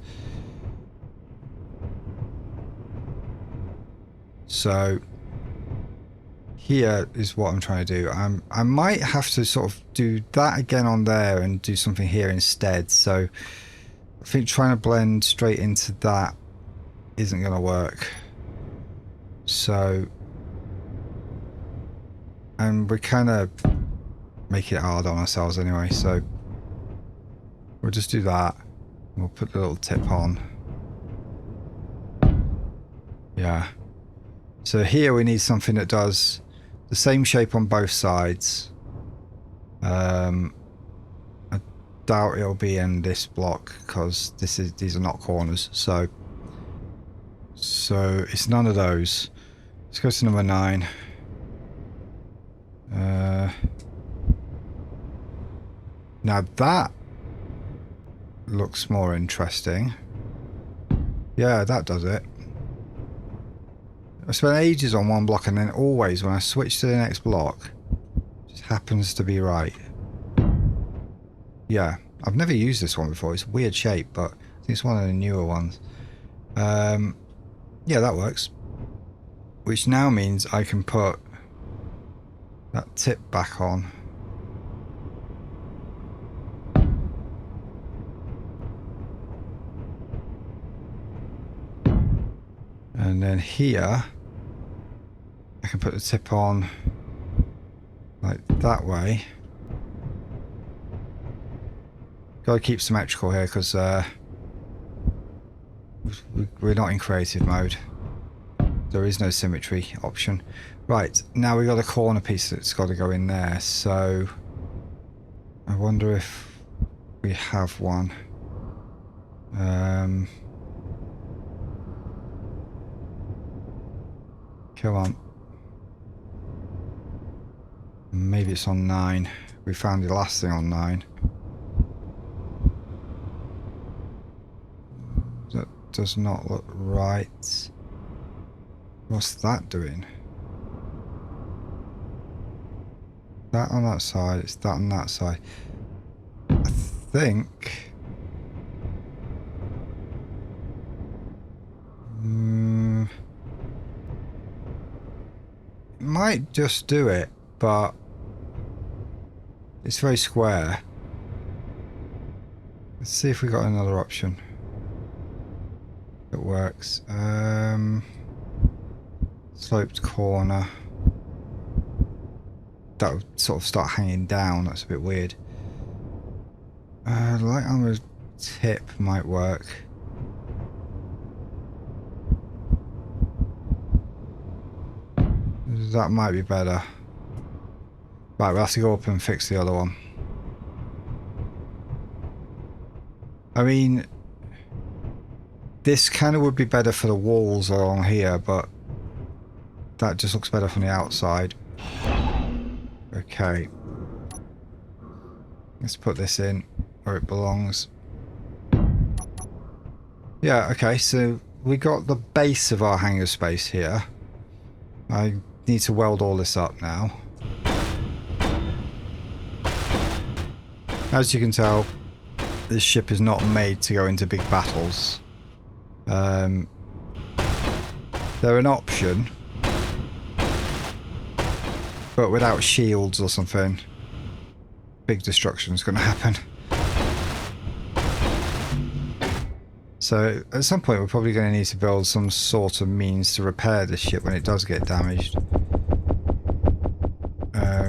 So here is what I'm trying to do. I might have to sort of do that again on there and do something here instead. So I think trying to blend straight into that isn't going to work. So, and we kind of make it hard on ourselves anyway, so we'll just do that. We'll put the little tip on. Yeah. So here we need something that does the same shape on both sides. I doubt it'll be in this block because these are not corners. So it's none of those. Let's go to number 9. Now that looks more interesting. Yeah, that does it. I spent ages on one block and then always when I switch to the next block, it just happens to be right. Yeah, I've never used this one before. It's a weird shape, but I think it's one of the newer ones. Yeah, that works. Which now means I can put that tip back on. And then here, I can put the tip on like that way. Gotta keep symmetrical here because we're not in creative mode. There is no symmetry option. Right, now we've got a corner piece that's got to go in there, so I wonder if we have one. Come on. Maybe it's on 9. We found the last thing on 9. That does not look right. What's that doing? That on that side, it's that on that side. I think... it might just do it, but it's very square. Let's see if we got another option that works. Sloped corner. That would sort of start hanging down. That's a bit weird. Light armor tip might work. That might be better. Right, we'll have to go up and fix the other one. I mean, this kind of would be better for the walls along here, but that just looks better from the outside. Okay. Let's put this in where it belongs. Yeah, okay, so we got the base of our hangar space here. I need to weld all this up now. As you can tell, this ship is not made to go into big battles. They're an option, but without shields or something, big destruction is going to happen. So at some point we're probably going to need to build some sort of means to repair this ship when it does get damaged.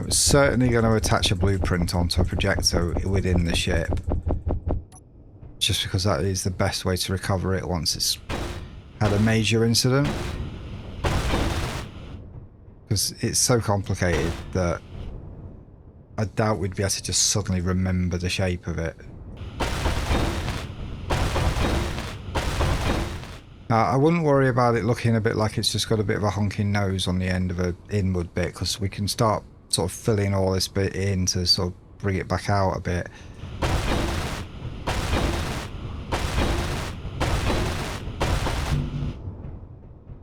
Certainly going to attach a blueprint onto a projector within the ship, just because that is the best way to recover it once it's had a major incident. Because it's so complicated that I doubt we'd be able to just suddenly remember the shape of it. Now, I wouldn't worry about it looking a bit like it's just got a bit of a honking nose on the end of an inward bit, because we can start sort of filling all this bit in to sort of bring it back out a bit.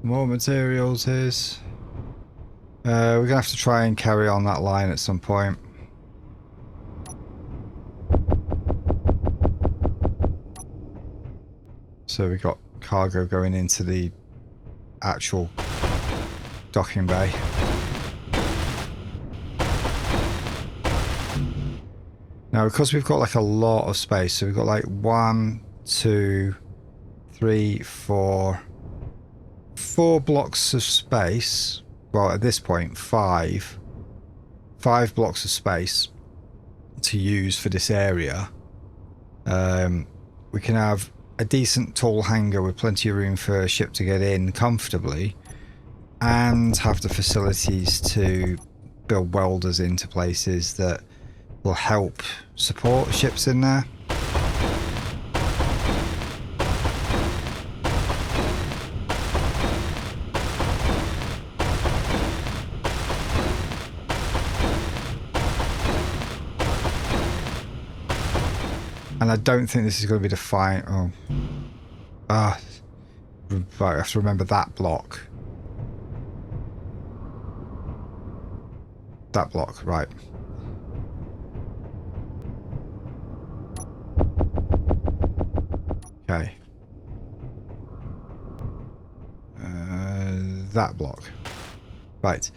More materials is. We're going to have to try and carry on that line at some point. So we got cargo going into the actual docking bay. Now, because we've got like a lot of space, so we've got like 1, 2, 3, 4 blocks of space. Well, at this point, 5 blocks of space to use for this area. We can have a decent tall hangar with plenty of room for a ship to get in comfortably, and have the facilities to build welders into places that will help support ships in there. And I don't think this is going to be the final. Right, I have to remember that block. That block, right. Okay. That block. Right.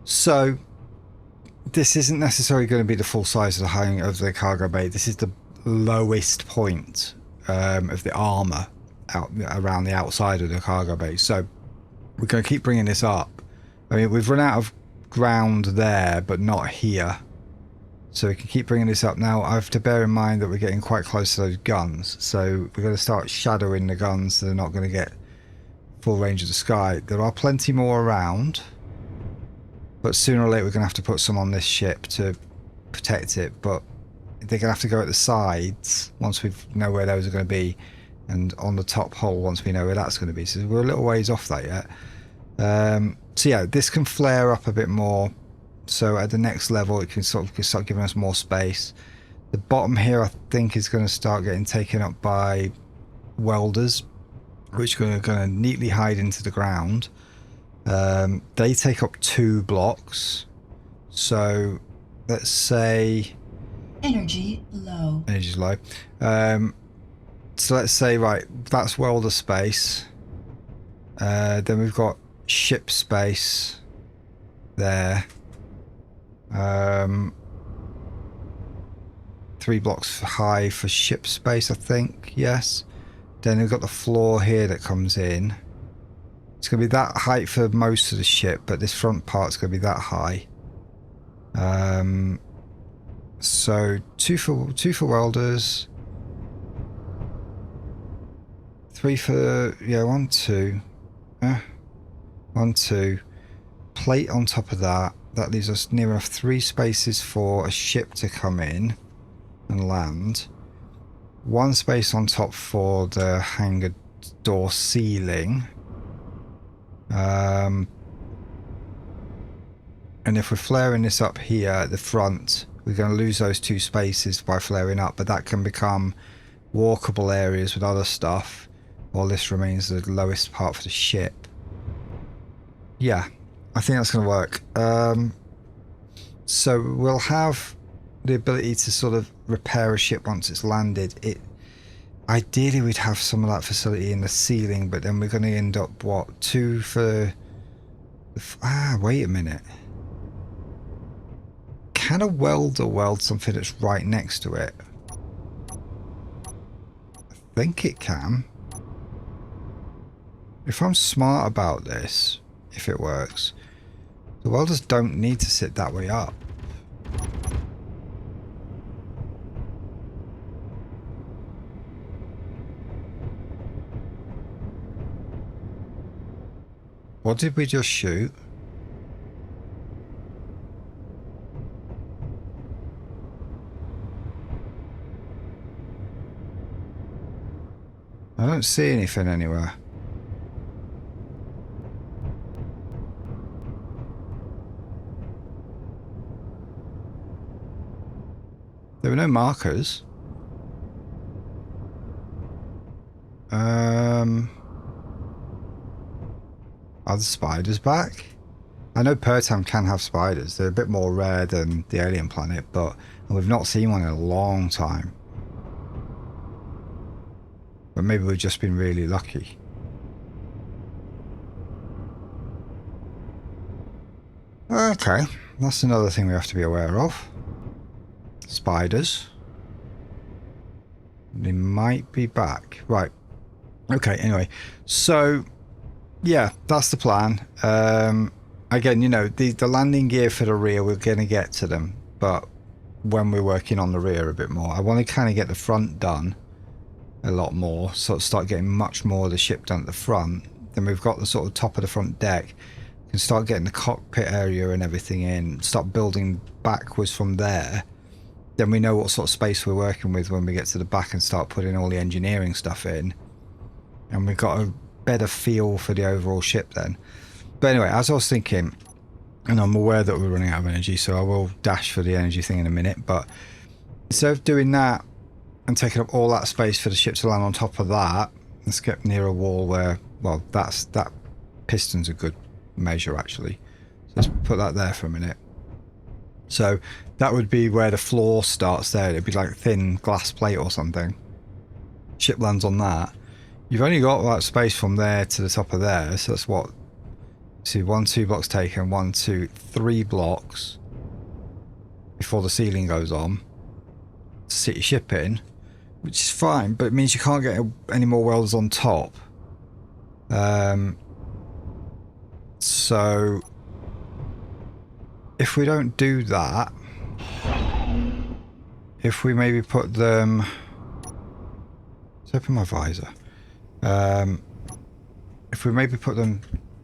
So this isn't necessarily going to be the full size of the cargo bay. This is the lowest point of the armor out around the outside of the cargo bay. So we're going to keep bringing this up. I mean, we've run out of ground there, but not here. So we can keep bringing this up. Now, I have to bear in mind that we're getting quite close to those guns. So we're going to start shadowing the guns so they're not going to get full range of the sky. There are plenty more around, but sooner or later we're going to have to put some on this ship to protect it. But they're going to have to go at the sides once we know where those are going to be, and on the top hull once we know where that's going to be. So we're a little ways off that yet. So yeah, this can flare up a bit more. So at the next level, it can sort of start giving us more space. The bottom here, I think, is going to start getting taken up by welders, which are going to neatly hide into the ground. They take up 2 blocks. So let's say Energy low. energy's low. So let's say, right, that's welder space. Then we've got ship space there. 3 blocks high for ship space, I think. Yes. Then we've got the floor here that comes in. It's going to be that height for most of the ship, but this front part's going to be that high. So two for welders. 3 for, yeah, 1, 2. 1, 2. Plate on top of that. That leaves us near enough 3 spaces for a ship to come in and land. 1 space on top for the hangar door ceiling. And if we're flaring this up here at the front, we're going to lose those 2 spaces by flaring up, but that can become walkable areas with other stuff, while this remains the lowest part for the ship. Yeah, I think that's going to work. So we'll have the ability to sort of repair a ship once it's landed. Ideally we'd have some of that facility in the ceiling, but then we're going to end up, what, 2 for... wait a minute. Can a welder weld something that's right next to it? I think it can. If I'm smart about this, if it works, the welders don't need to sit that way up. What did we just shoot? I don't see anything anywhere. There were no markers. Are the spiders back? I know Pertam can have spiders. They're a bit more rare than the alien planet, but we've not seen one in a long time. But maybe we've just been really lucky. Okay, that's another thing we have to be aware of. Spiders. They might be back. Right. Okay, anyway. So, yeah, that's the plan. Again, you know, the landing gear for the rear, we're going to get to them. But when we're working on the rear a bit more, I want to kind of get the front done a lot more. So start getting much more of the ship done at the front. Then we've got the sort of top of the front deck. We can start getting the cockpit area and everything in. Start building backwards from there. Then we know what sort of space we're working with when we get to the back and start putting all the engineering stuff in. And we've got a better feel for the overall ship then. But anyway, as I was thinking, and I'm aware that we're running out of energy, so I will dash for the energy thing in a minute, but instead of doing that and taking up all that space for the ship to land on top of that, let's get near a wall where, well, that piston's a good measure actually. So let's put that there for a minute. So that would be where the floor starts there. It'd be like a thin glass plate or something. Ship lands on that. You've only got that space from there to the top of there, so that's what, see, 1, 2 blocks taken, 1, 2, 3 blocks before the ceiling goes on to sit your ship in, which is fine, but it means you can't get any more welders on top. So if we don't do that, if we maybe put them, let's open my visor. If we maybe put them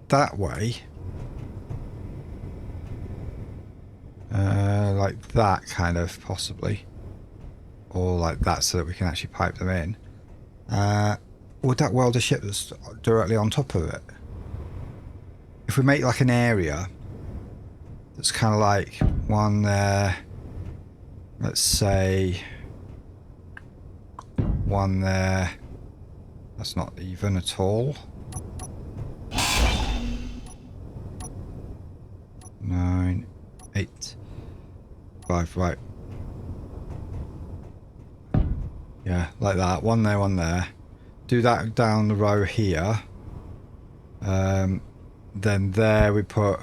that way, like that kind of possibly, or like that so that we can actually pipe them in, would that weld a ship that's directly on top of it? If we make like an area that's kind of like one there, let's say one there, That's not even at all. 9, 8, 5, right. Yeah, like that. One there, one there. Do that down the row here. Then there we put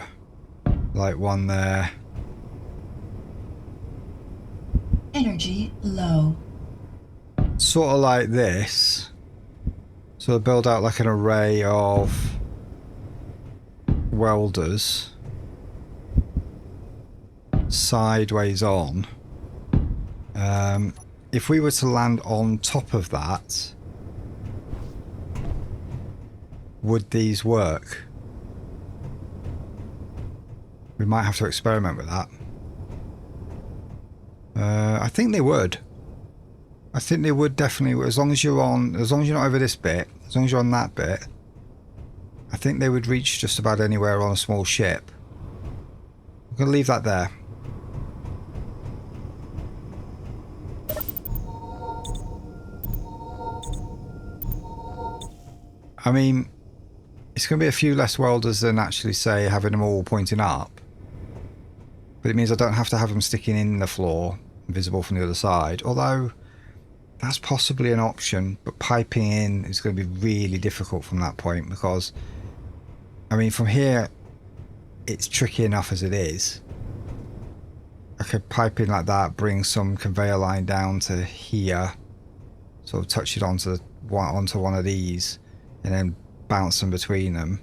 like one there. Energy low. Sort of like this. So build out like an array of welders sideways on. If we were to land on top of that, would these work? We might have to experiment with that. I think they would. I think they would definitely, as long as you're not over this bit, as long as you're on that bit, I think they would reach just about anywhere on a small ship. I'm going to leave that there. I mean, it's going to be a few less welders than actually, say, having them all pointing up. But it means I don't have to have them sticking in the floor, visible from the other side. Although, that's possibly an option, but piping in is going to be really difficult from that point because, I mean, from here, it's tricky enough as it is. I could pipe in like that, bring some conveyor line down to here, sort of touch it onto one of these, and then bounce them between them,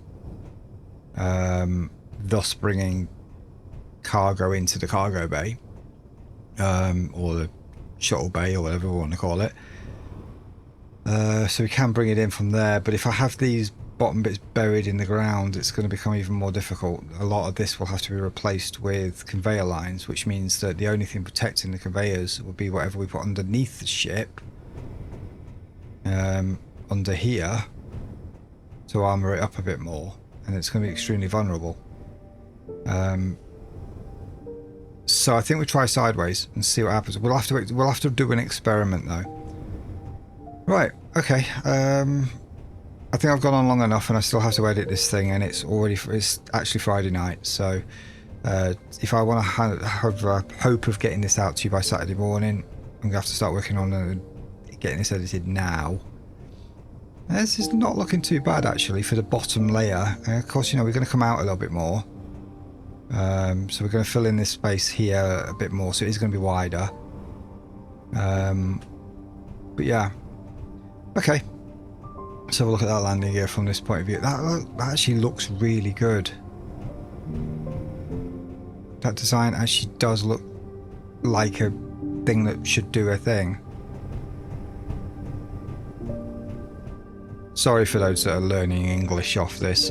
thus bringing cargo into the cargo bay, or the shuttle bay, or whatever we want to call it. So we can bring it in from there, but if I have these bottom bits buried in the ground, it's going to become even more difficult. A lot of this will have to be replaced with conveyor lines, which means that the only thing protecting the conveyors will be whatever we put underneath the ship, under here, to armour it up a bit more, and it's going to be extremely vulnerable. So I think we try sideways and see what happens. We'll have to do an experiment though. Right, okay. I think I've gone on long enough, and I still have to edit this thing, and it's actually Friday night. So if I want to have a hope of getting this out to you by Saturday morning, I'm going to have to start working on getting this edited now. This is not looking too bad actually for the bottom layer. Of course, you know, we're going to come out a little bit more. So we're going to fill in this space here a bit more, so it is going to be wider. But yeah. Okay. Let's have a look at that landing gear from this point of view. That actually looks really good. That design actually does look like a thing that should do a thing. Sorry for those that are learning English off this.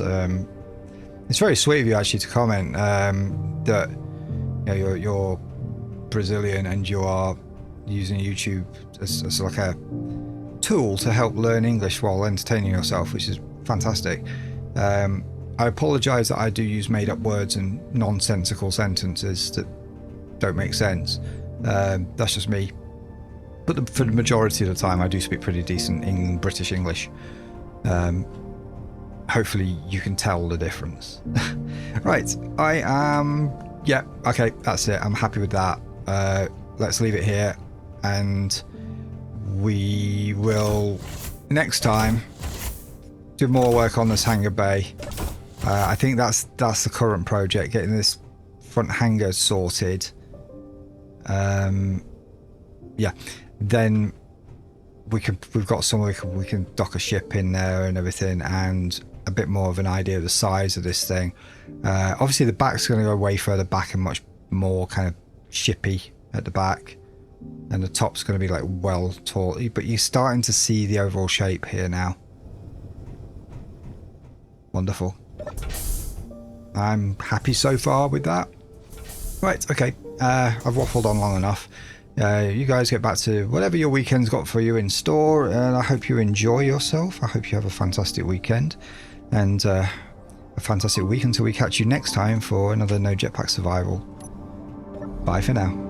It's very sweet of you actually to comment that, you know, you're Brazilian and you are using YouTube as like a tool to help learn English while entertaining yourself, which is fantastic. I apologise that I do use made-up words and nonsensical sentences that don't make sense. That's just me. But for the majority of the time, I do speak pretty decent in British English. Hopefully you can tell the difference. Right, I am... Yeah, okay, that's it. I'm happy with that. Let's leave it here, and we will next time do more work on this hangar bay. I think that's the current project, getting this front hangar sorted. Yeah, then we've got somewhere we can dock a ship in there and everything, and a bit more of an idea of the size of this thing. Obviously the back's going to go way further back and much more kind of shippy at the back, and the top's going to be like well tall, but you're starting to see the overall shape here now. Wonderful. I'm happy so far with that. Right, okay, I've waffled on long enough. You guys get back to whatever your weekend's got for you in store, and I hope you enjoy yourself. I hope you have a fantastic weekend, and a fantastic week until we catch you next time for another No Jetpack Survival. Bye for now.